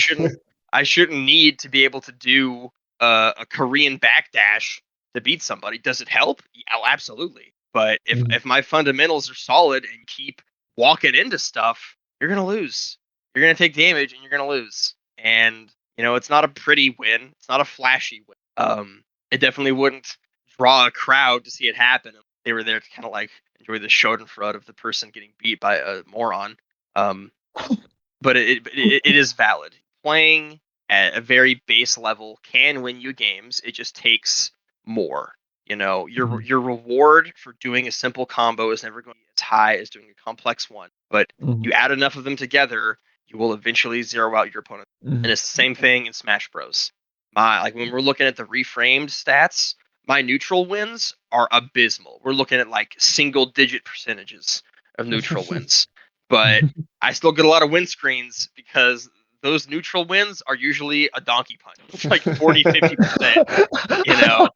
shouldn't need to be able to do a Korean backdash to beat somebody. Does it help? Yeah, absolutely. But if my fundamentals are solid and keep walking into stuff, you're gonna lose. You're gonna take damage and you're gonna lose. And you know, it's not a pretty win. It's not a flashy win. It definitely wouldn't draw a crowd to see it happen. They were there to kind of like enjoy the schadenfreude of the person getting beat by a moron. But it is valid. Playing at a very base level can win you games. It just takes more. You know, your reward for doing a simple combo is never going to be as high as doing a complex one. But you add enough of them together, you will eventually zero out your opponent. And it's the same thing in Smash Bros. Like when we're looking at the reframed stats, my neutral wins are abysmal. We're looking at like single digit percentages of neutral wins. But I still get a lot of win screens because those neutral wins are usually a donkey punch. It's like 40, 50%. You know,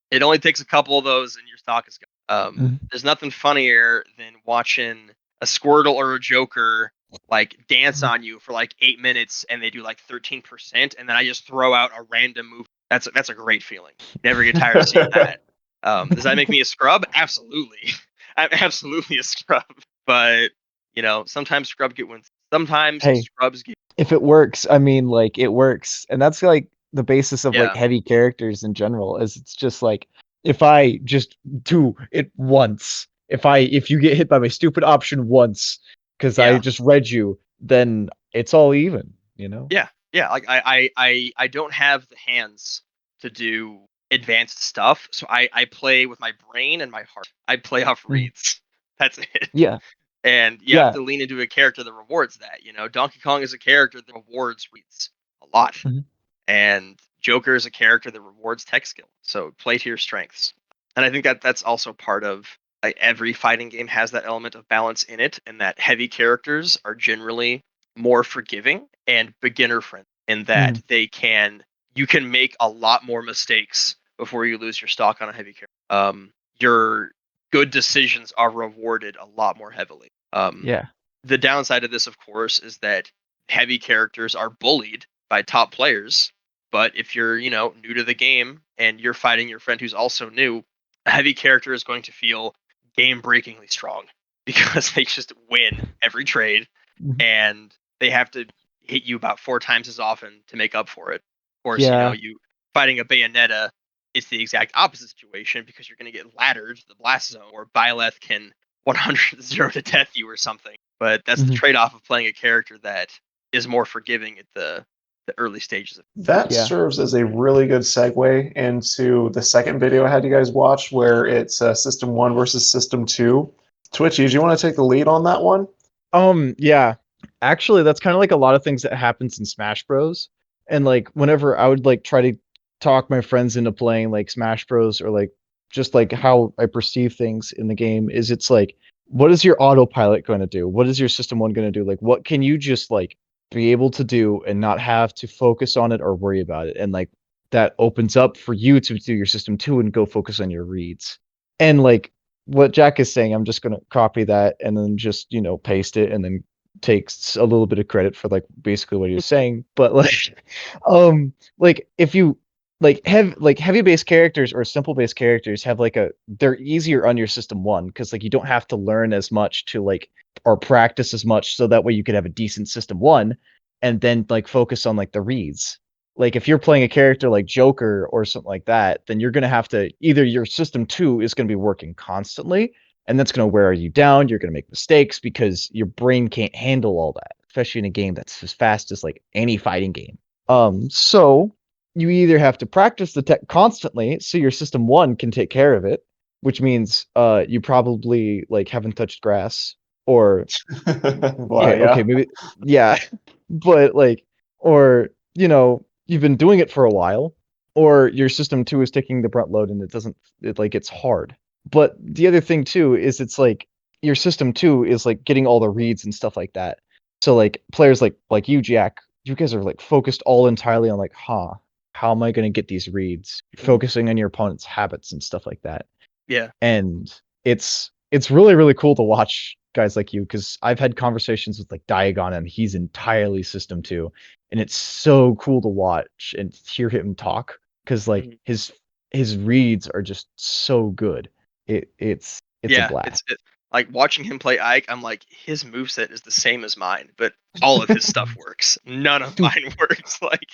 it only takes a couple of those and your stock is gone. There's nothing funnier than watching a Squirtle or a Joker like dance on you for like 8 minutes and they do like 13%, and then I just throw out a random move. That's a great feeling. Never get tired of seeing that. Does that make me a scrub? Absolutely. I'm absolutely a scrub. But you know, sometimes scrub get wins. Sometimes scrubs get. If it works, I mean, like it works, and that's like the basis of like Yeah. heavy characters in general. Is it's just like if I just do it once, if you get hit by my stupid option once because I just read you, then it's all even. You know? Yeah. Like I don't have the hands to do advanced stuff, so I play with my brain and my heart. I play off reads. That's it. Yeah. And you have to lean into a character that rewards that. You know, Donkey Kong is a character that rewards reads a lot, and Joker is a character that rewards tech skill. So play to your strengths, and I think that that's also part of like every fighting game has that element of balance in it, and that heavy characters are generally more forgiving and beginner friendly in that you can make a lot more mistakes before you lose your stock on a heavy character. Your good decisions are rewarded a lot more heavily. The downside of this, of course, is that heavy characters are bullied by top players. But if you're, you know, new to the game and you're fighting your friend who's also new, a heavy character is going to feel game-breakingly strong because they just win every trade, and they have to hit you about 4 times as often to make up for it. Of course, you know, you fighting a Bayonetta, it's the exact opposite situation because you're going to get laddered to the blast zone, or Byleth can 100 0 to death you or something. But that's the trade-off of playing a character that is more forgiving at the early stages of it. That serves as a really good segue into the second video I had you guys watch, where it's System 1 versus System 2. Twitchy, do you want to take the lead on that one? Yeah. Actually, that's kind of like a lot of things that happens in Smash Bros. And like whenever I would like try to talk my friends into playing like Smash Bros, or like just like how I perceive things in the game, is it's like, what is your autopilot going to do? What is your System 1 going to do? Like, what can you just like be able to do and not have to focus on it or worry about it? And like that opens up for you to do your System 2 and go focus on your reads. And like what Jack is saying, I'm just going to copy that and then just, you know, paste it and then takes a little bit of credit for like basically what he was saying. But like if you like heavy based characters or simple based characters have like they're easier on your System 1 because like you don't have to learn as much to like or practice as much, so that way you could have a decent System 1 and then like focus on like the reads. Like if you're playing a character like Joker or something like that, then you're going to have to either your System 2 is going to be working constantly, and that's going to wear you down. You're going to make mistakes because your brain can't handle all that, especially in a game that's as fast as like any fighting game. So you either have to practice the tech constantly so your System 1 can take care of it, which means you probably like haven't touched grass, or okay, maybe but like, or you know, you've been doing it for a while, or your system 2 is taking the brunt load and it's hard. But the other thing too is it's like your system 2 is like getting all the reads and stuff like that. So like players like you, Jack, you guys are like focused all entirely on like, how am I going to get these reads? You're focusing on your opponent's habits and stuff like that. Yeah. And it's really, really cool to watch guys like you, because I've had conversations with like Diagon and he's entirely system 2, and it's so cool to watch and hear him talk, because like his reads are just so good. It's a blast. It's like watching him play Ike. I'm like, his moveset is the same as mine, but all of his stuff works. None of mine works. Like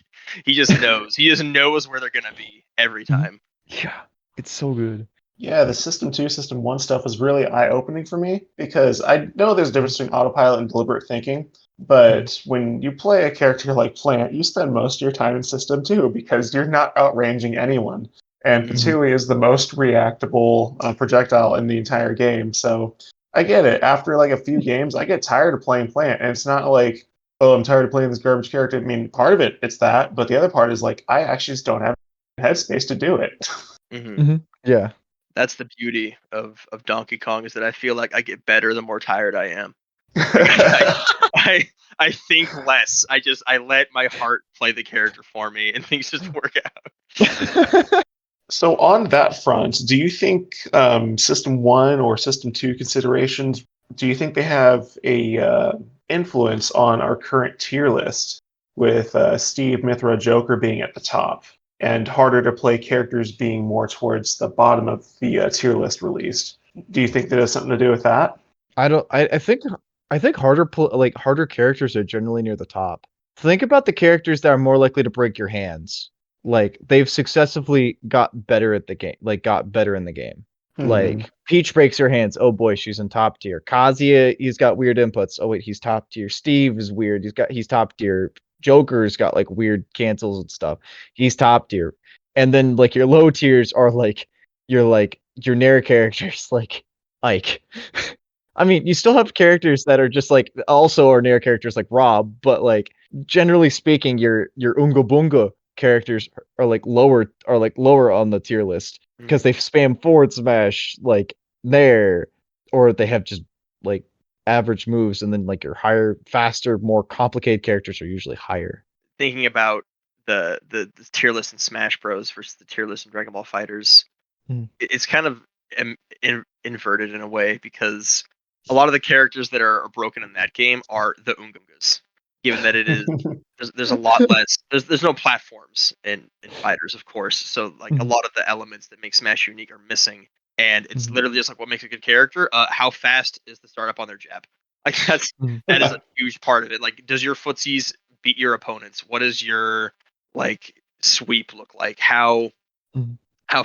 he just knows. He just knows where they're gonna be every time. Yeah, it's so good. Yeah, the System 2, System 1 stuff was really eye-opening for me because I know there's a difference between autopilot and deliberate thinking, but when you play a character like Plant, you spend most of your time in System 2 because you're not outranging anyone. And Patui is the most reactable projectile in the entire game, so I get it. After like a few games, I get tired of playing Plant, and it's not like, oh, I'm tired of playing this garbage character. I mean, part of it's that, but the other part is like, I actually just don't have headspace to do it. Yeah. That's the beauty of Donkey Kong, is that I feel like I get better the more tired I am. I think less. I let my heart play the character for me, and things just work out. So on that front, do you think System 1 or System 2 considerations, do you think they have a influence on our current tier list, with Steve, Mithra, Joker being at the top, and harder to play characters being more towards the bottom of the tier list released? Do you think that has something to do with that? I think harder characters are generally near the top. Think about the characters that are more likely to break your hands. Like they've successively got better at the game, like got better in the game. Like Peach breaks her hands. Oh boy, she's in top tier. Kazuya, he's got weird inputs. Oh wait, he's top tier. Steve is weird. He's top tier. Joker's got like weird cancels and stuff. He's top tier. And then like your low tiers are like your Nair characters like Ike. I mean, you still have characters that are just like also are Nair characters like Rob, but like generally speaking, your Unga Bunga characters are like lower on the tier list because they spam forward smash like Nair, or they have just like average moves, and then like your higher, faster, more complicated characters are usually higher. Thinking about the tier list in Smash Bros versus the tier list in Dragon Ball Fighters, it's kind of inverted in a way, because a lot of the characters that are broken in that game are the Ungungas, given that it is there's a lot less, there's no platforms in fighters, of course, so like a lot of the elements that make Smash unique are missing, and it's literally just like, what makes a good character? How fast is the startup on their jab? Like that is a huge part of it. Like, does your footsies beat your opponents? What does your like sweep look like? How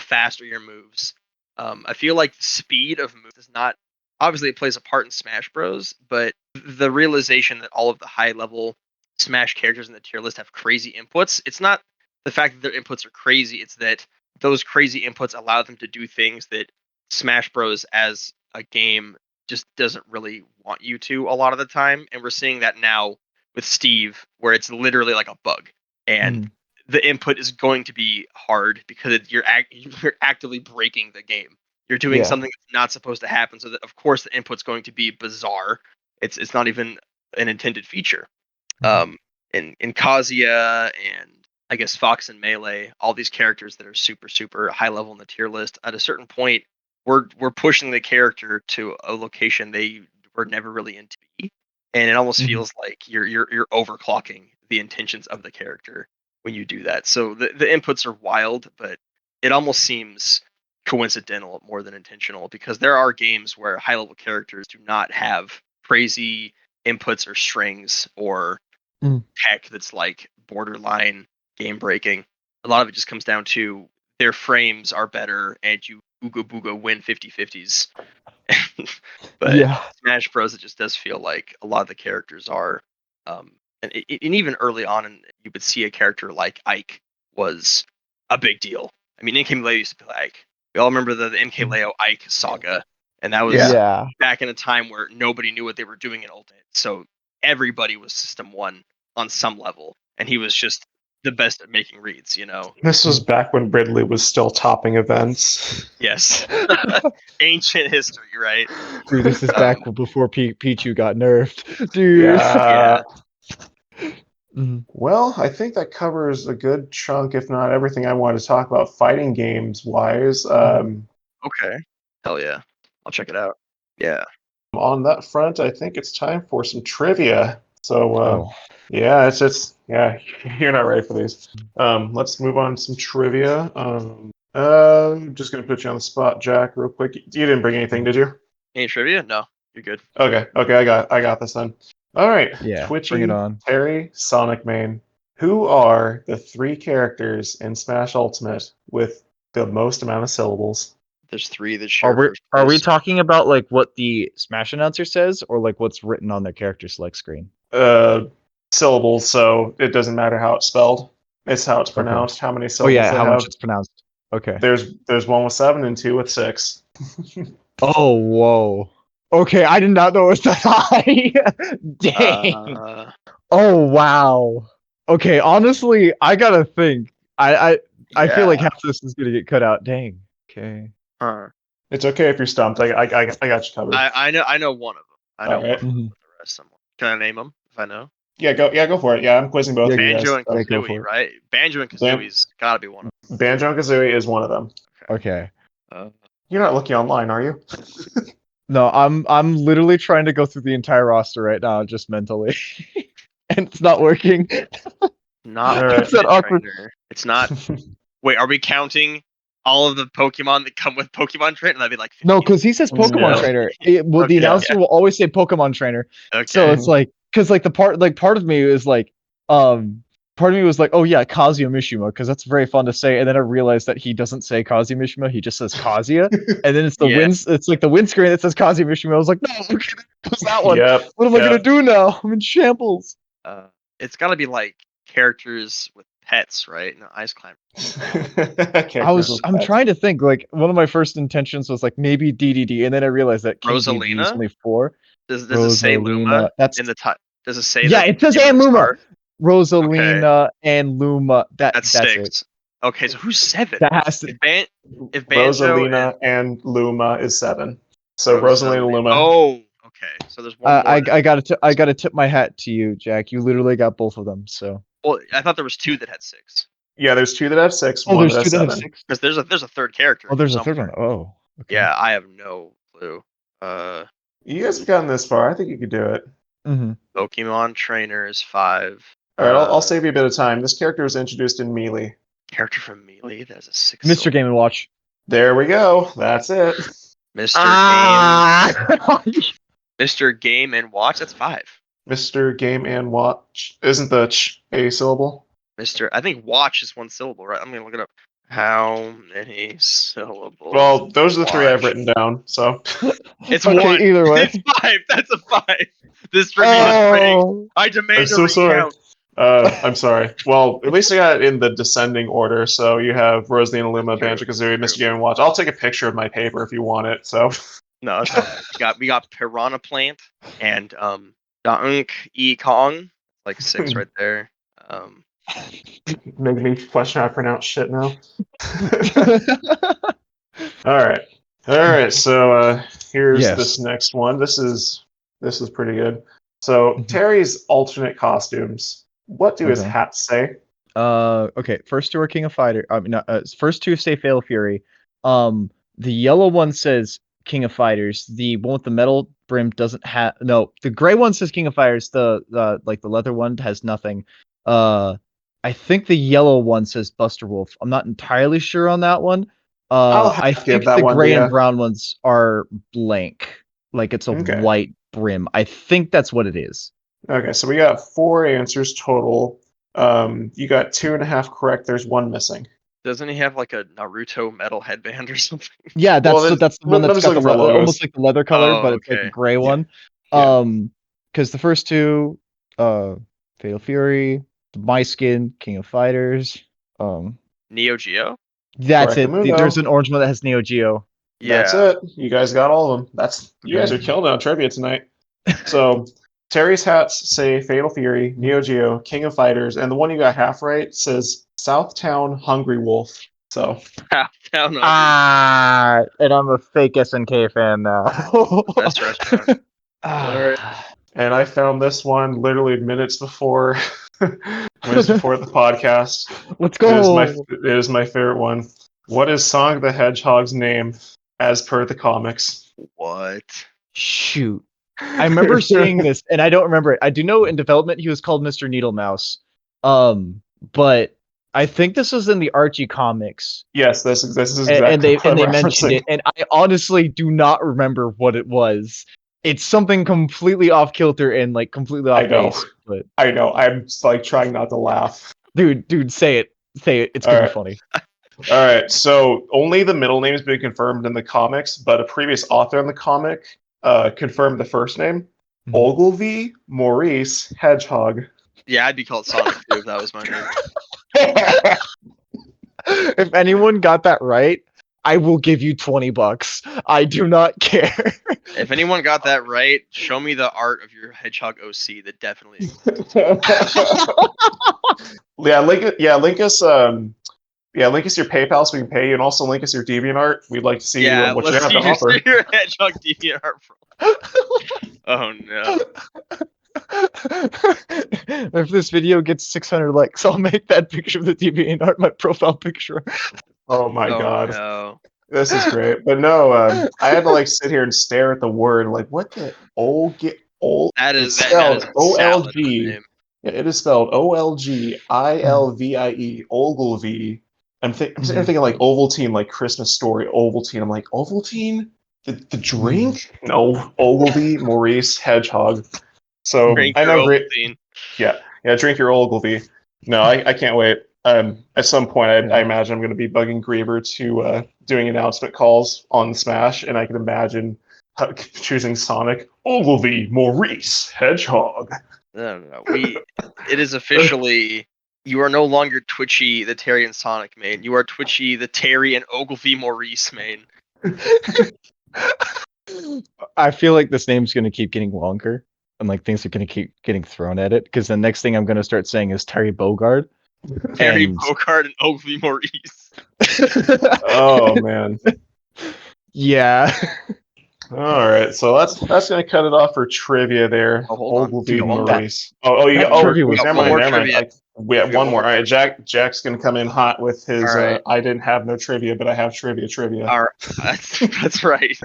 fast are your moves? I feel like the speed of moves is not, obviously it plays a part in Smash Bros, but the realization that all of the high level Smash characters in the tier list have crazy inputs, it's not the fact that their inputs are crazy, it's that those crazy inputs allow them to do things that Smash Bros as a game just doesn't really want you to a lot of the time. And we're seeing that now with Steve, where it's literally like a bug, and the input is going to be hard because you're actively breaking the game. You're doing something that's not supposed to happen, so that of course the input's going to be bizarre. It's not even an intended feature. In Kazuya and I guess Fox and Melee, all these characters that are super super high level in the tier list, at a certain point, we're pushing the character to a location they were never really into, and it almost feels like you're overclocking the intentions of the character when you do that. So the inputs are wild, but it almost seems coincidental more than intentional, because there are games where high level characters do not have crazy inputs or strings or tech that's like borderline game breaking. A lot of it just comes down to their frames are better and you ooga booga win 50-50s. But Smash Bros, it just does feel like a lot of the characters are and even early on, and you would see a character like Ike was a big deal. I mean, MK Leo used to play Ike. We all remember the MK Leo Ike saga, and that was back in a time where nobody knew what they were doing in Ultimate. So everybody was System 1 on some level, and he was just the best at making reads. You know. This was back when Ridley was still topping events. Yes. Ancient history, right? Dude, this is back before Pichu got nerfed. Dude. Yeah. Mhm. Well, I think that covers a good chunk, if not everything I wanted to talk about fighting games wise. Okay. Hell yeah. I'll check it out. Yeah. On that front, I think it's time for some trivia. So, Oh. yeah, yeah, you're not ready for these. Let's move on to some trivia. I'm just gonna put you on the spot, Jack, real quick. You didn't bring anything, did you? Any trivia? No. You're good. Okay, I got this then. All right, Yeah, Twitchy, bring it on. Terry, Sonic Mane. Who are the 3 characters in Smash Ultimate with the most amount of syllables? There's 3 that share. Are we talking about like what the Smash announcer says, or like what's written on their character select screen? Syllables, so it doesn't matter how it's spelled. It's how it's pronounced. How many Oh syllables yeah, they how have. much it's pronounced. Okay. There's one with 7 and 2 with 6. Oh whoa. Okay, I did not know it was that high. Dang. Oh wow. Okay, honestly, I gotta think. I feel like half this is gonna get cut out. Dang. Okay. It's okay if you're stumped. I got you covered. I know one of them. I know All right. one of them. The rest someone. Can I name them if I know? Yeah, go for it. Yeah, I'm quizzing both of you guys. Banjo and Yeah, go for Kazooie, it. right? Banjo and Kazooie's gotta be one of them. Banjo and Kazooie is one of them. Okay. You're not looking online, are you? No, I'm literally trying to go through the entire roster right now, just mentally. And it's not working. Not All right. It's that awkward. Trainer. It's not. Wait, are we counting all of the Pokemon that come with Pokemon Trainer? That'd be like 15. No, because he says Pokemon No. Trainer. The Okay. announcer will always say Pokemon Trainer. Okay. So it's like, because like part of me is like, part of me was like, oh yeah, Kazuya Mishima, because that's very fun to say. And then I realized that he doesn't say Kazuya Mishima, he just says Kazuya. And then it's the Yeah. it's like the windscreen that says Kazuya Mishima. I was like, no, okay, that was that one. Yep. What am I gonna do now? I'm in shambles. It's gotta be like characters with pets, right? No, Ice Climber. I'm trying to think. Like one of my first intentions was like maybe DDD, and then I realized that King DDD is Rosalina? only 4. Does it say Luma That's in the top? Does it say? yeah, that it says in and the Luma. star? Rosalina and Luma. That's that's 6. it. Okay, so who's 7? That has to. If Banjo Rosalina and Luma is 7. So Rosalina and Luma. Oh, okay. So there's one more. I gotta tip my hat to you, Jack. You literally got both of them. So. Well, I thought there was 2 that had 6. Yeah, there's 2 that have 6. Oh, one there's that 2 that have 7. 6. Because there's a third character. Oh, there's a somewhere. third one. Oh. Okay. Yeah, I have no clue. You guys have gotten this far. I think you could do it. Mm-hmm. Pokemon Trainer is 5. All right, I'll save you a bit of time. This character was introduced in Melee. Character from Melee that has a 6. Mr. Game and Watch. There we go. That's it. Mr. Ah! Game. Mr. Game and Watch. That's 5. Mr. Game and Watch. Isn't the ch a syllable? I think Watch is 1 syllable, right? I'm gonna look it up. How many syllables? Well, those are the 3 I've Watch? written down. So It's Okay, 1. either way. It's 5. That's a 5. This trivia is rigged. Oh. I demand I'm a so sorry. recount. I'm sorry. Well, at least I got it in the descending order. So you have Rosalina, Luma, Banjo Kazooie, Mr. Game and Watch. I'll take a picture of my paper if you want it. So No, it's not. we got Piranha Plant and Daunk E Kong, like 6 right there. make me question how I pronounce shit now. All right. So here's Yes. this next one. This is pretty good. So Terry's alternate costumes. What do his Okay. hats say? Okay. First 2 are King of Fighter. I mean, first 2 say Fatal Fury. The yellow one says King of Fighters. The one with the metal brim doesn't have. No, the gray one says King of Fighters. The like the leather one has nothing. I think the yellow one says Buster Wolf. I'm not entirely sure on that one. I think that the one, gray yeah. and brown ones are blank. Like it's a Okay. white brim. I think that's what it is. Okay, so we got 4 answers total. You got 2.5 correct. There's 1 missing. Doesn't he have like a Naruto metal headband or something? Yeah, that's Well, that's the one I'm that's just got the looking for logos. almost like the leather color, Oh, but it's like okay. a gray one. Yeah. Because the first 2, Fatal Fury, My Skin, King of Fighters. Neo Geo? That's it. Correct-amundo. There's an orange one that has Neo Geo. Yeah. That's it. You guys got all of them. You guys are killing it on trivia tonight. So Terry's hats say Fatal Fury, Neo Geo, King of Fighters, and the one you got half right says Southtown Hungry Wolf. So Down under. And I'm a fake SNK fan now. Best restaurant. Alright. And I found this one literally minutes before minutes before the podcast. Let's It is go. it is my favorite one. What is Sonic the Hedgehog's name as per the comics? What? Shoot. I remember seeing this, and I don't remember it. I do know in development he was called Mr. Needle Mouse. But I think this was in the Archie comics. Yes, this is exactly And they what I'm mentioned referencing. it, and I honestly do not remember what it was. It's something completely off kilter and like completely off I know. base. But I know. I'm like trying not to laugh. dude, say it. Say it. It's gonna be funny. All right. So only the middle name has been confirmed in the comics, but a previous author in the comic confirmed the first name. Mhm. Ogilvy Maurice Hedgehog. Yeah, I'd be called Sonic too if that was my name. If anyone got that right, I will give you $20. I do not care. If anyone got that right, show me the art of your Hedgehog OC that definitely Link us link us your PayPal so we can pay you, and also link us your DeviantArt. We'd like to see what you let's have see to offer. your Hedgehog DeviantArt from. Oh no. If this video gets 600 likes, I'll make that picture of the DeviantArt my profile picture. Oh my god. No. This is great. But no, I had to like sit here and stare at the word like what the old That it's is that spelled is OLG. salad of a name. Yeah, it is spelled OLGILVIE. Ogilvy. I'm thinking like Ovaltine, like Christmas Story, Ovaltine. I'm like, Ovaltine? The drink? No, Ogilvy, Maurice, Hedgehog. So Drink I your know great. Ovaltine. Yeah, drink your Ogilvy. No, I can't wait. At some point, I imagine I'm going to be bugging Griever to doing announcement calls on Smash, and I can imagine choosing Sonic, Ogilvy, Maurice, Hedgehog. No. It is officially. You are no longer Twitchy the Terry and Sonic main. You are Twitchy the Terry and Ogilvy Maurice main. I feel like this name's going to keep getting longer, and like things are going to keep getting thrown at it, because the next thing I'm going to start saying is Terry Bogard. Terry And- Bogard and Ogilvy Maurice. Oh man. Yeah. All right, so that's gonna cut it off for trivia there. Oh, hold on. Ogilvy, Dude, Maurice. that trivia was never one mind. more Never mind. trivia. We have one more. All right, Jack's gonna come in hot with his. All right. I didn't have no trivia, but I have trivia. All right, that's right.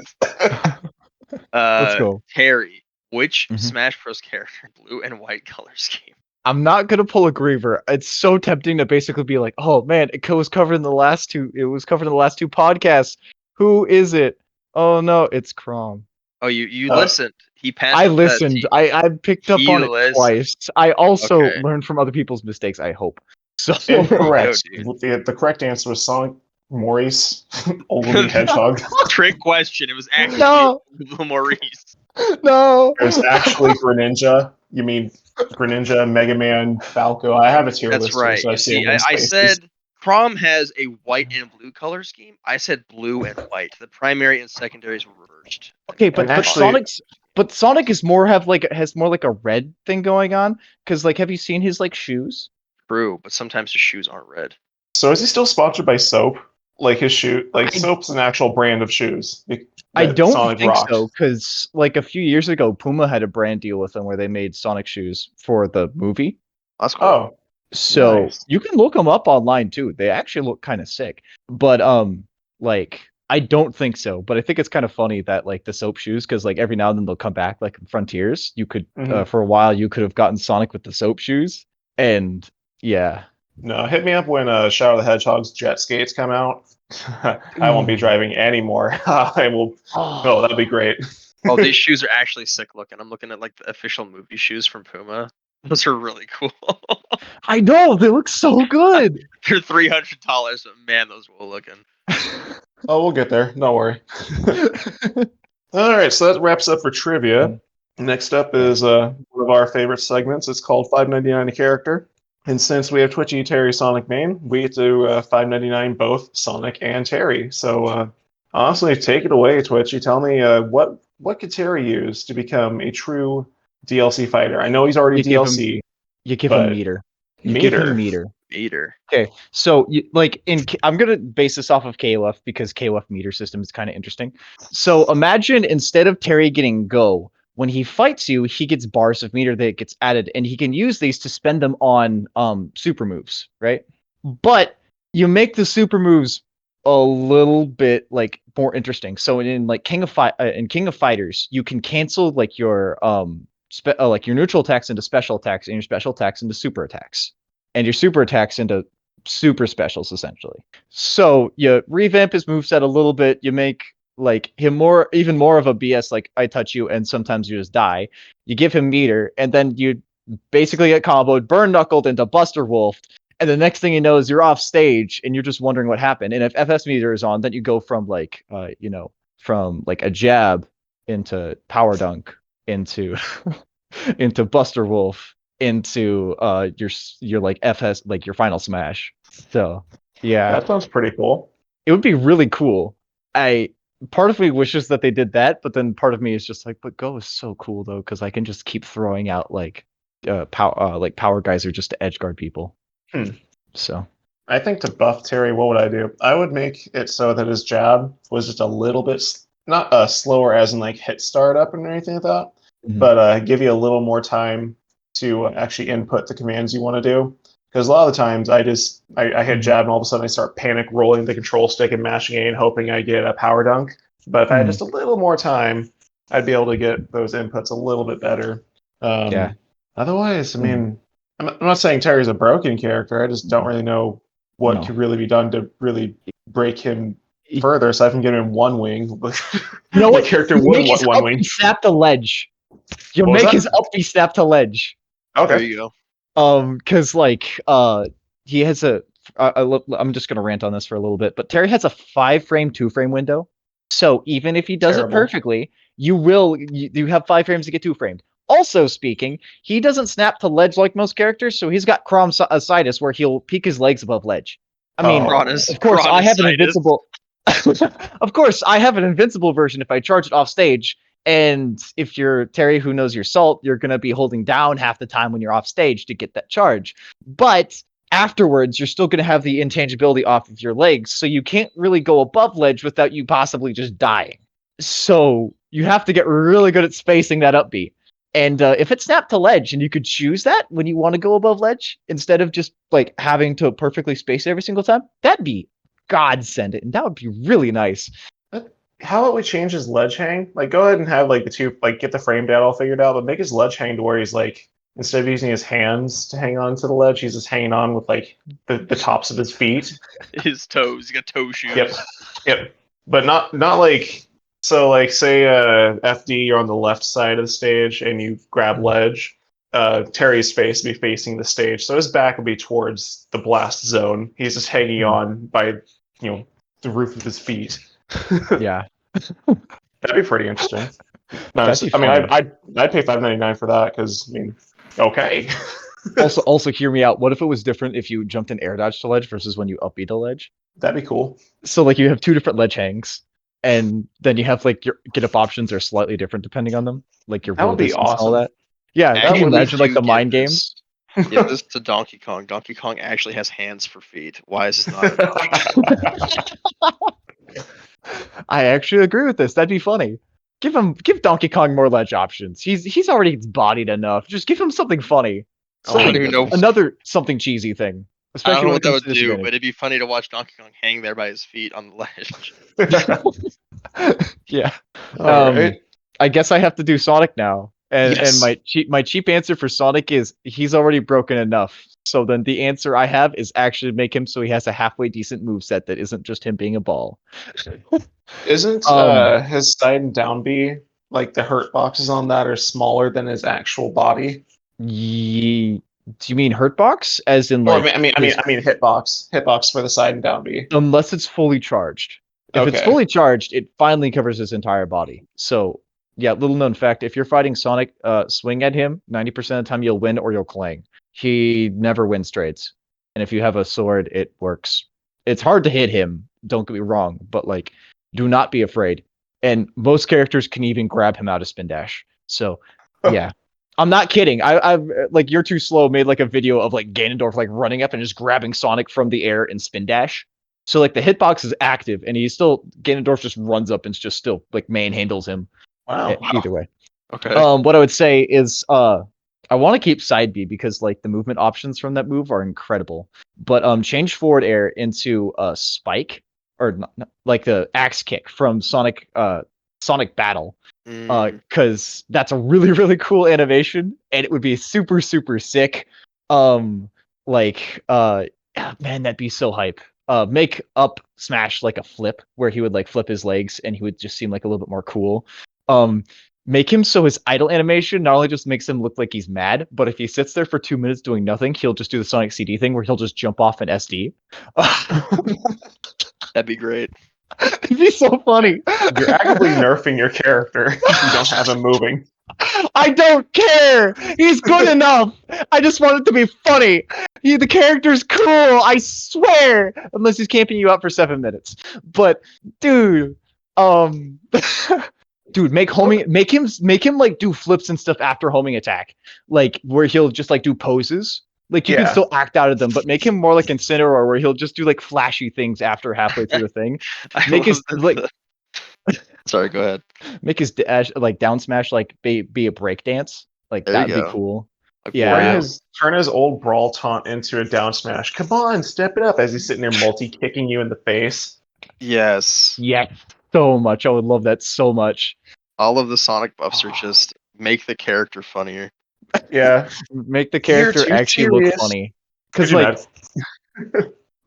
Let's go. Terry, which Mhm. Smash Bros character blue and white color scheme? I'm not gonna pull a Griever. It's so tempting to basically be like, "Oh man, it was covered in the last two. It was covered in the last two podcasts. Who is it? Oh no, it's Crom." Oh, you listened. He passed. I the test. listened. I picked up he on it listened. twice. I also Okay. learned from other people's mistakes. I hope. So Incorrect. No, The correct answer was Sonic, Maurice, Ogilvy, Hedgehog. Trick question. It was actually No. Maurice. no. There's actually Greninja. You mean Greninja, Mega Man, Falco? I have a tier That's list here, right. so I You see see, everyone's I faces. said Crom has a white and blue color scheme. I said blue and white. The primary and secondaries were reversed. Okay, but actually- Sonic is more has more like a red thing going on. Because like, have you seen his like shoes? True, but sometimes the shoes aren't red. So is he still sponsored by Soap? Like his shoe, like I- Soap's an actual brand of shoes. I that don't Sonic think rocks. so, because like a few years ago, Puma had a brand deal with them where they made Sonic shoes for the movie. That's cool. Oh, So Nice. you can look them up online too. They actually look kind of sick. But like I don't think so. But I think it's kind of funny that like the Soap shoes, because like every now and then they'll come back. Like in Frontiers, you could Mhm. for a while you could have gotten Sonic with the Soap shoes, and yeah. no, hit me up when Shadow of the Hedgehog's jet skates come out. I won't be Ooh. driving anymore. I will. Oh, that'd be great. Oh, these shoes are actually sick looking. I'm looking at like the official movie shoes from Puma. Those are really cool. I know they look so good. They're $300, but man, those are well looking. Oh, we'll get there. Don't worry. All right, so that wraps up for trivia. Next up is one of our favorite segments. It's called $5.99 a character. And since we have Twitchy, Terry, Sonic main, we get to $5.99 both Sonic and Terry. So honestly, take it away, Twitchy. Tell me what could Terry use to become a true DLC fighter. I know he's already You give him- DLC. You give But him meter. You give him meter. Meter. Okay, so I'm gonna base this off of KOF because KOF meter system is kind of interesting. So imagine instead of Terry getting go, when he fights you, he gets bars of meter that gets added, and he can use these to spend them on super moves, right? But you make the super moves a little bit like more interesting. So in like King of Fighters, you can cancel like your like your neutral attacks into special attacks, and your special attacks into super attacks, and your super attacks into super specials essentially. So you revamp his moveset a little bit. You make like him even more of a BS like I touch you and sometimes you just die. You give him meter, and then you basically get comboed, burn knuckled into Buster Wolf. And the next thing you know is you're off stage and you're just wondering what happened. And if FS meter is on, then you go from like from like a jab into power dunk into into Buster Wolf into your like FS like your final smash. So yeah, That sounds pretty cool. it would be really cool. Part of me wishes that they did that, but then part of me is just like, but Go is so cool though, because I can just keep throwing out like power geyser just to edge guard people. So I think to buff Terry, what would I do? I would make it so that his jab was just a little bit not slower, as in like hit start up and anything like that, but give you a little more time to actually input the commands you want to do. Because a lot of the times I hit jab and all of a sudden I start panic rolling the control stick and mashing A and hoping I get a power dunk. But if I had just a little more time, I'd be able to get those inputs a little bit better. Yeah. Otherwise, I mean, I'm not saying Terry's a broken character. I just don't really know what could really be done to really break him further. So I can get him one wing. You know what? Character You would make his one up wing. B snap to ledge. You'll What was make that? his up B snap to ledge. Okay. There you go. Because like he has I'm just gonna rant on this for a little bit, but Terry has a 5-frame, 2-frame window. So even if he does it perfectly, you have 5 frames to get 2-framed. Also speaking, he doesn't snap to ledge like most characters, so he's got Crom-sitis where he'll peek his legs above ledge. I mean, of course, I have an invincible. Of course, I have an invincible version if I charge it off stage. And if you're Terry who knows your salt, you're going to be holding down half the time when you're off stage to get that charge. But afterwards, you're still going to have the intangibility off of your legs, so you can't really go above ledge without you possibly just dying. So you have to get really good at spacing that up B. And if it's snapped to ledge and you could choose that when you want to go above ledge instead of just like having to perfectly space every single time, that'd be godsend it, and that would be really nice. How about we change his ledge hang? Like, go ahead and have like the two, like, get the frame data all figured out, but make his ledge hang to where he's like, instead of using his hands to hang on to the ledge, he's just hanging on with like the tops of his feet. His toes. He's got toe shoes. Yep. But not like, so like say FD, you're on the left side of the stage and you grab ledge. Terry's face would be facing the stage, so his back would be towards the blast zone. He's just hanging on by the roof of his feet. Yeah, that'd be pretty interesting. No, I mean, I'd pay $5.99 for that because I mean, okay. also hear me out. What if it was different if you jumped in air dodge to ledge versus when you up B to ledge? That'd be cool. So like you have 2 different ledge hangs, and then you have like your get up options are slightly different depending on them. Like your that would be awesome. All that. Yeah, Actually, can you imagine like the mind game? Give this to Donkey Kong. Donkey Kong actually has hands for feet. Why is this not a I actually agree with this. That'd be funny. Give Donkey Kong more ledge options. He's already bodied enough. Just give him something funny. I don't even know. Another something cheesy thing. I don't know what that would do, but it'd be funny to watch Donkey Kong hang there by his feet on the ledge. Yeah. Right. I guess I have to do Sonic now. And Yes. and my cheap answer for Sonic is he's already broken enough. So then the answer I have is actually make him so he has a halfway decent moveset that isn't just him being a ball. Isn't his side and down B, like the hurt boxes on that are smaller than his actual body? Do you mean Hurtbox? As in like I mean hitbox for the side and down B. Unless it's fully charged. If it's fully charged, it finally covers his entire body. So yeah, little known fact, if you're fighting Sonic, swing at him, 90% of the time you'll win or you'll clang. He never wins straights. And if you have a sword, it works. It's hard to hit him, don't get me wrong, but like, do not be afraid. And most characters can even grab him out of spin dash. So yeah. I'm not kidding. I've like You're Too Slow made like a video of like Ganondorf like running up and just grabbing Sonic from the air and spin dash. So like the hitbox is active, and Ganondorf just runs up and just still like manhandles him. Wow. Either way. Okay. What I would say is I want to keep side B because like the movement options from that move are incredible. But change forward air into spike or like the axe kick from Sonic Battle. Because that's a really, really cool animation, and it would be super, super sick. Man, that'd be so hype. Make up smash like a flip where he would like flip his legs and he would just seem like a little bit more cool. Make him so his idle animation not only just makes him look like he's mad, but if he sits there for 2 minutes doing nothing, he'll just do the Sonic CD thing where he'll just jump off an SD. That'd be great. It'd be so funny. You're actively nerfing your character if you don't have him moving. I don't care. He's good enough. I just want it to be funny. The character's cool. I swear, unless he's camping you out for 7 minutes. But dude, dude, make him like do flips and stuff after homing attack, like where he'll just like do poses. Like you can still act out of them, but make him more like Incineroar, where he'll just do like flashy things after halfway through the thing. Make his like. Sorry, go ahead. Make his dash like down smash like be a break dance. Like that'd be cool. Yeah. Turn his old brawl taunt into a down smash. Come on, step it up as he's sitting there multi kicking you in the face. Yes. Yeah, so much. I would love that so much. All of the Sonic buffs are just make the character funnier. Yeah. Make the character actually look funny. Because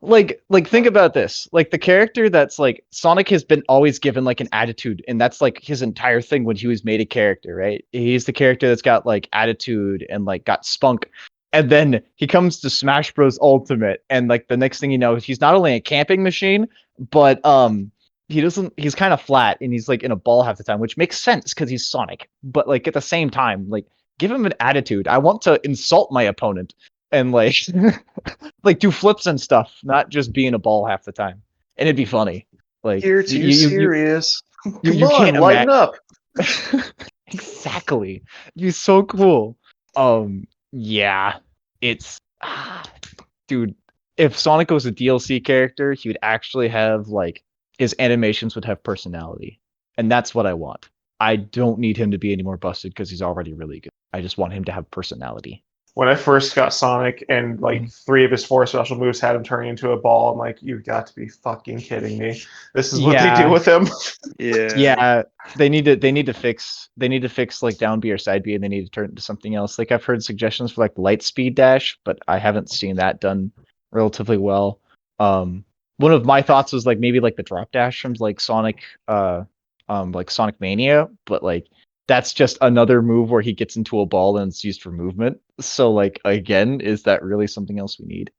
like think about this. Like the character that's like Sonic has been always given like an attitude, and that's like his entire thing when he was made a character, right? He's the character that's got like attitude and like got spunk. And then he comes to Smash Bros. Ultimate, and like the next thing you know, he's not only a camping machine, but he's kind of flat and he's like in a ball half the time, which makes sense because he's Sonic. But like at the same time, like give him an attitude. I want to insult my opponent and like like do flips and stuff, not just being a ball half the time. And it'd be funny. Like you're too serious. You can't lighten up. Exactly. It'd be so cool. Yeah. It's dude, if Sonic was a DLC character, he would actually have like his animations would have personality. And that's what I want. I don't need him to be any more busted because he's already really good. I just want him to have personality. When I first got Sonic and like 3 of his 4 special moves had him turning into a ball, I'm like, you've got to be fucking kidding me. This is what they do with him. Yeah. They need to fix like down B or side B, and they need to turn it into something else. Like I've heard suggestions for like light speed dash, but I haven't seen that done relatively well. One of my thoughts was like maybe like the drop dash from like Sonic Sonic Mania, but like that's just another move where he gets into a ball and it's used for movement. So like again, is that really something else we need?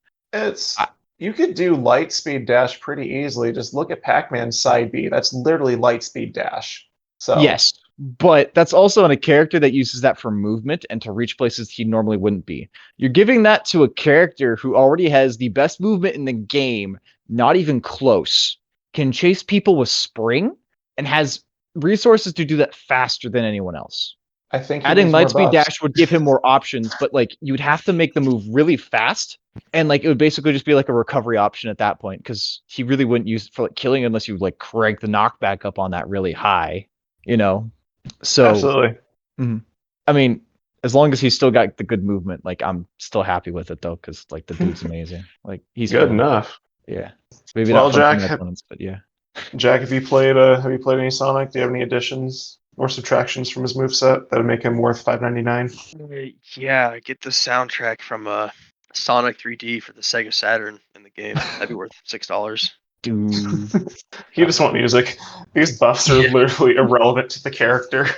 You could do light speed dash pretty easily. Just look at Pac-Man's side B. That's literally light speed dash. So yes, but that's also in a character that uses that for movement and to reach places he normally wouldn't be. You're giving that to a character who already has the best movement in the game, not even close, can chase people with spring, and has resources to do that faster than anyone else. I think adding lightspeed dash would give him more options, but like you'd have to make the move really fast, and like it would basically just be like a recovery option at that point because he really wouldn't use it for like killing unless you like crank the knockback up on that really high, you know. So absolutely. I mean, as long as he's still got the good movement, like I'm still happy with it though, because like the dude's amazing. Like he's good enough. Yeah. Maybe well, not Jack, opponents, but yeah. Jack, have you played any Sonic? Do you have any additions or subtractions from his moveset that would make him worth $5.99? Yeah, get the soundtrack from Sonic 3D for the Sega Saturn in the game. That'd be worth $6. Dude. You just want music. These buffs are literally irrelevant to the character.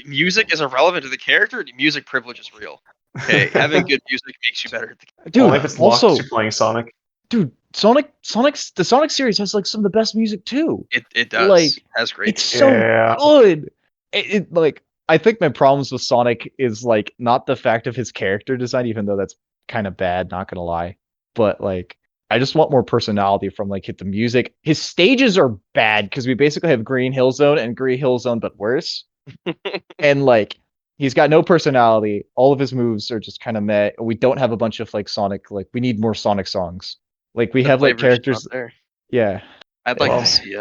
Music is irrelevant to the character. Music privilege is real. Okay, having good music makes you better. Dude, only if it's also to playing Sonic. Dude, the Sonic series has like some of the best music too. It does. Like, has great. It's so good. It like I think my problems with Sonic is like not the fact of his character design, even though that's kind of bad, not gonna lie. But like I just want more personality from like the music. His stages are bad because we basically have Green Hill Zone and Green Hill Zone, but worse. And like He's got no personality. All of his moves are just kind of meh. We don't have a bunch of like Sonic. Like we need more Sonic songs. Like we The have like flavor's not characters. there. Yeah, I'd like Well- to see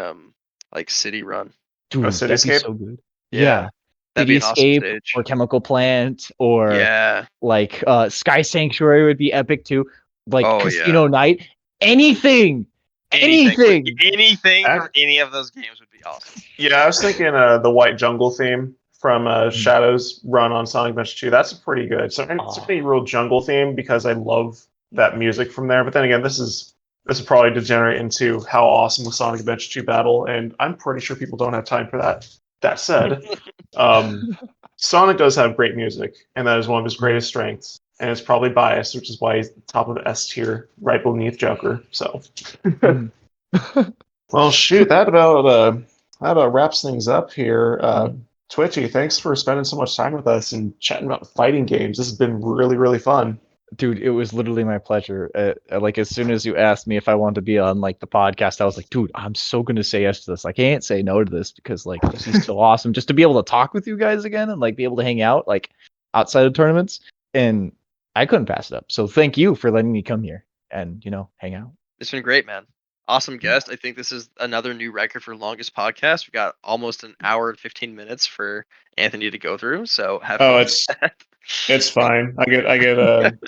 like City Run. dude, that'd be Cityscape? so good. Yeah. That'd be an awesome Cityscape stage. or Chemical Plant or Yeah. like Sky Sanctuary would be epic too. Like Oh, Casino Night. Anything. Anything. Anything from any of those games would be awesome. Yeah, I was thinking the White Jungle theme from Shadow's run on Sonic Adventure 2. That's pretty good. So it's a pretty real jungle theme because I love that music from there. But then again, this will probably degenerate into how awesome was Sonic Adventure 2 battle, and I'm pretty sure people don't have time for that. That said, Sonic does have great music, and that is one of his greatest strengths. And it's probably biased, which is why he's the top of the S tier, right beneath Joker. So, well, shoot, that about wraps things up here. Twitchy, thanks for spending so much time with us and chatting about fighting games. This has been really, really fun. Dude, it was literally my pleasure. Like as soon as you asked me if I wanted to be on like the podcast, I was like, dude, I'm so gonna say yes to this. I can't say no to this because like this is so awesome. Just to be able to talk with you guys again and like be able to hang out like outside of tournaments, and I couldn't pass it up. So thank you for letting me come here and hang out. It's been great, man. Awesome guest. I think this is another new record for longest podcast. We got almost an hour and 15 minutes for Anthony to go through. So have fun with that. It's fine. I get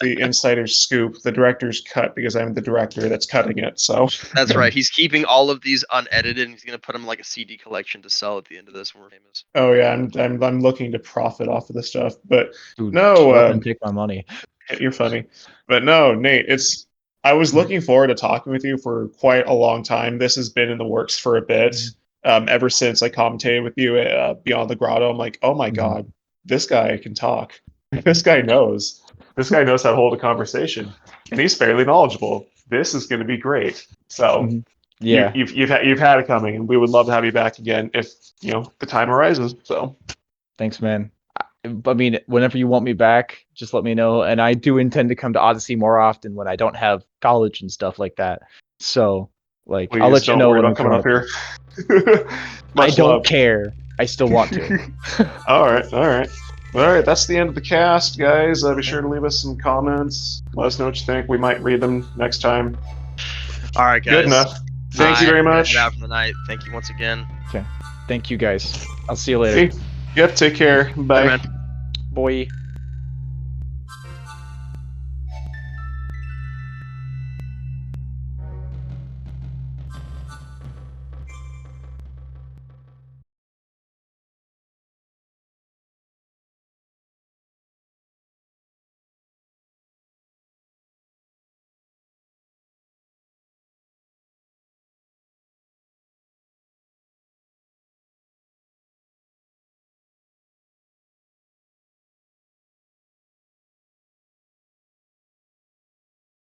the insider's scoop, the director's cut, because I'm the director that's cutting it. So That's right. He's keeping all of these unedited, and he's gonna put them in like a CD collection to sell at the end of this when we're famous. oh yeah, I'm looking to profit off of this stuff. But Dude, no, shut up and take my money. you're funny. But no, Nate, I was looking forward to talking with you for quite a long time. This has been in the works for a bit. Ever since I commentated with you at Beyond the Grotto, I'm like, oh my god, this guy can talk. This guy knows. This guy knows how to hold a conversation, and he's fairly knowledgeable. This is going to be great. So, Yeah. you've had it coming, and we would love to have you back again if the time arises. So, Thanks, man. I mean, whenever you want me back, just let me know. And I do intend to come to Odyssey more often when I don't have college and stuff like that. So, like, please I'll let you don't know worry when about I'm coming up coming here. I Much don't love. care. I still want to. All right. That's the end of the cast, guys. Be sure to leave us some comments. Let us know what you think. We might read them next time. All right, guys. Good enough. Thank you very I'm gonna much. head out for the night. Thank you once again. Thank you, guys. I'll see you later. Yep. Take care. Bye. Bye, man. Boy.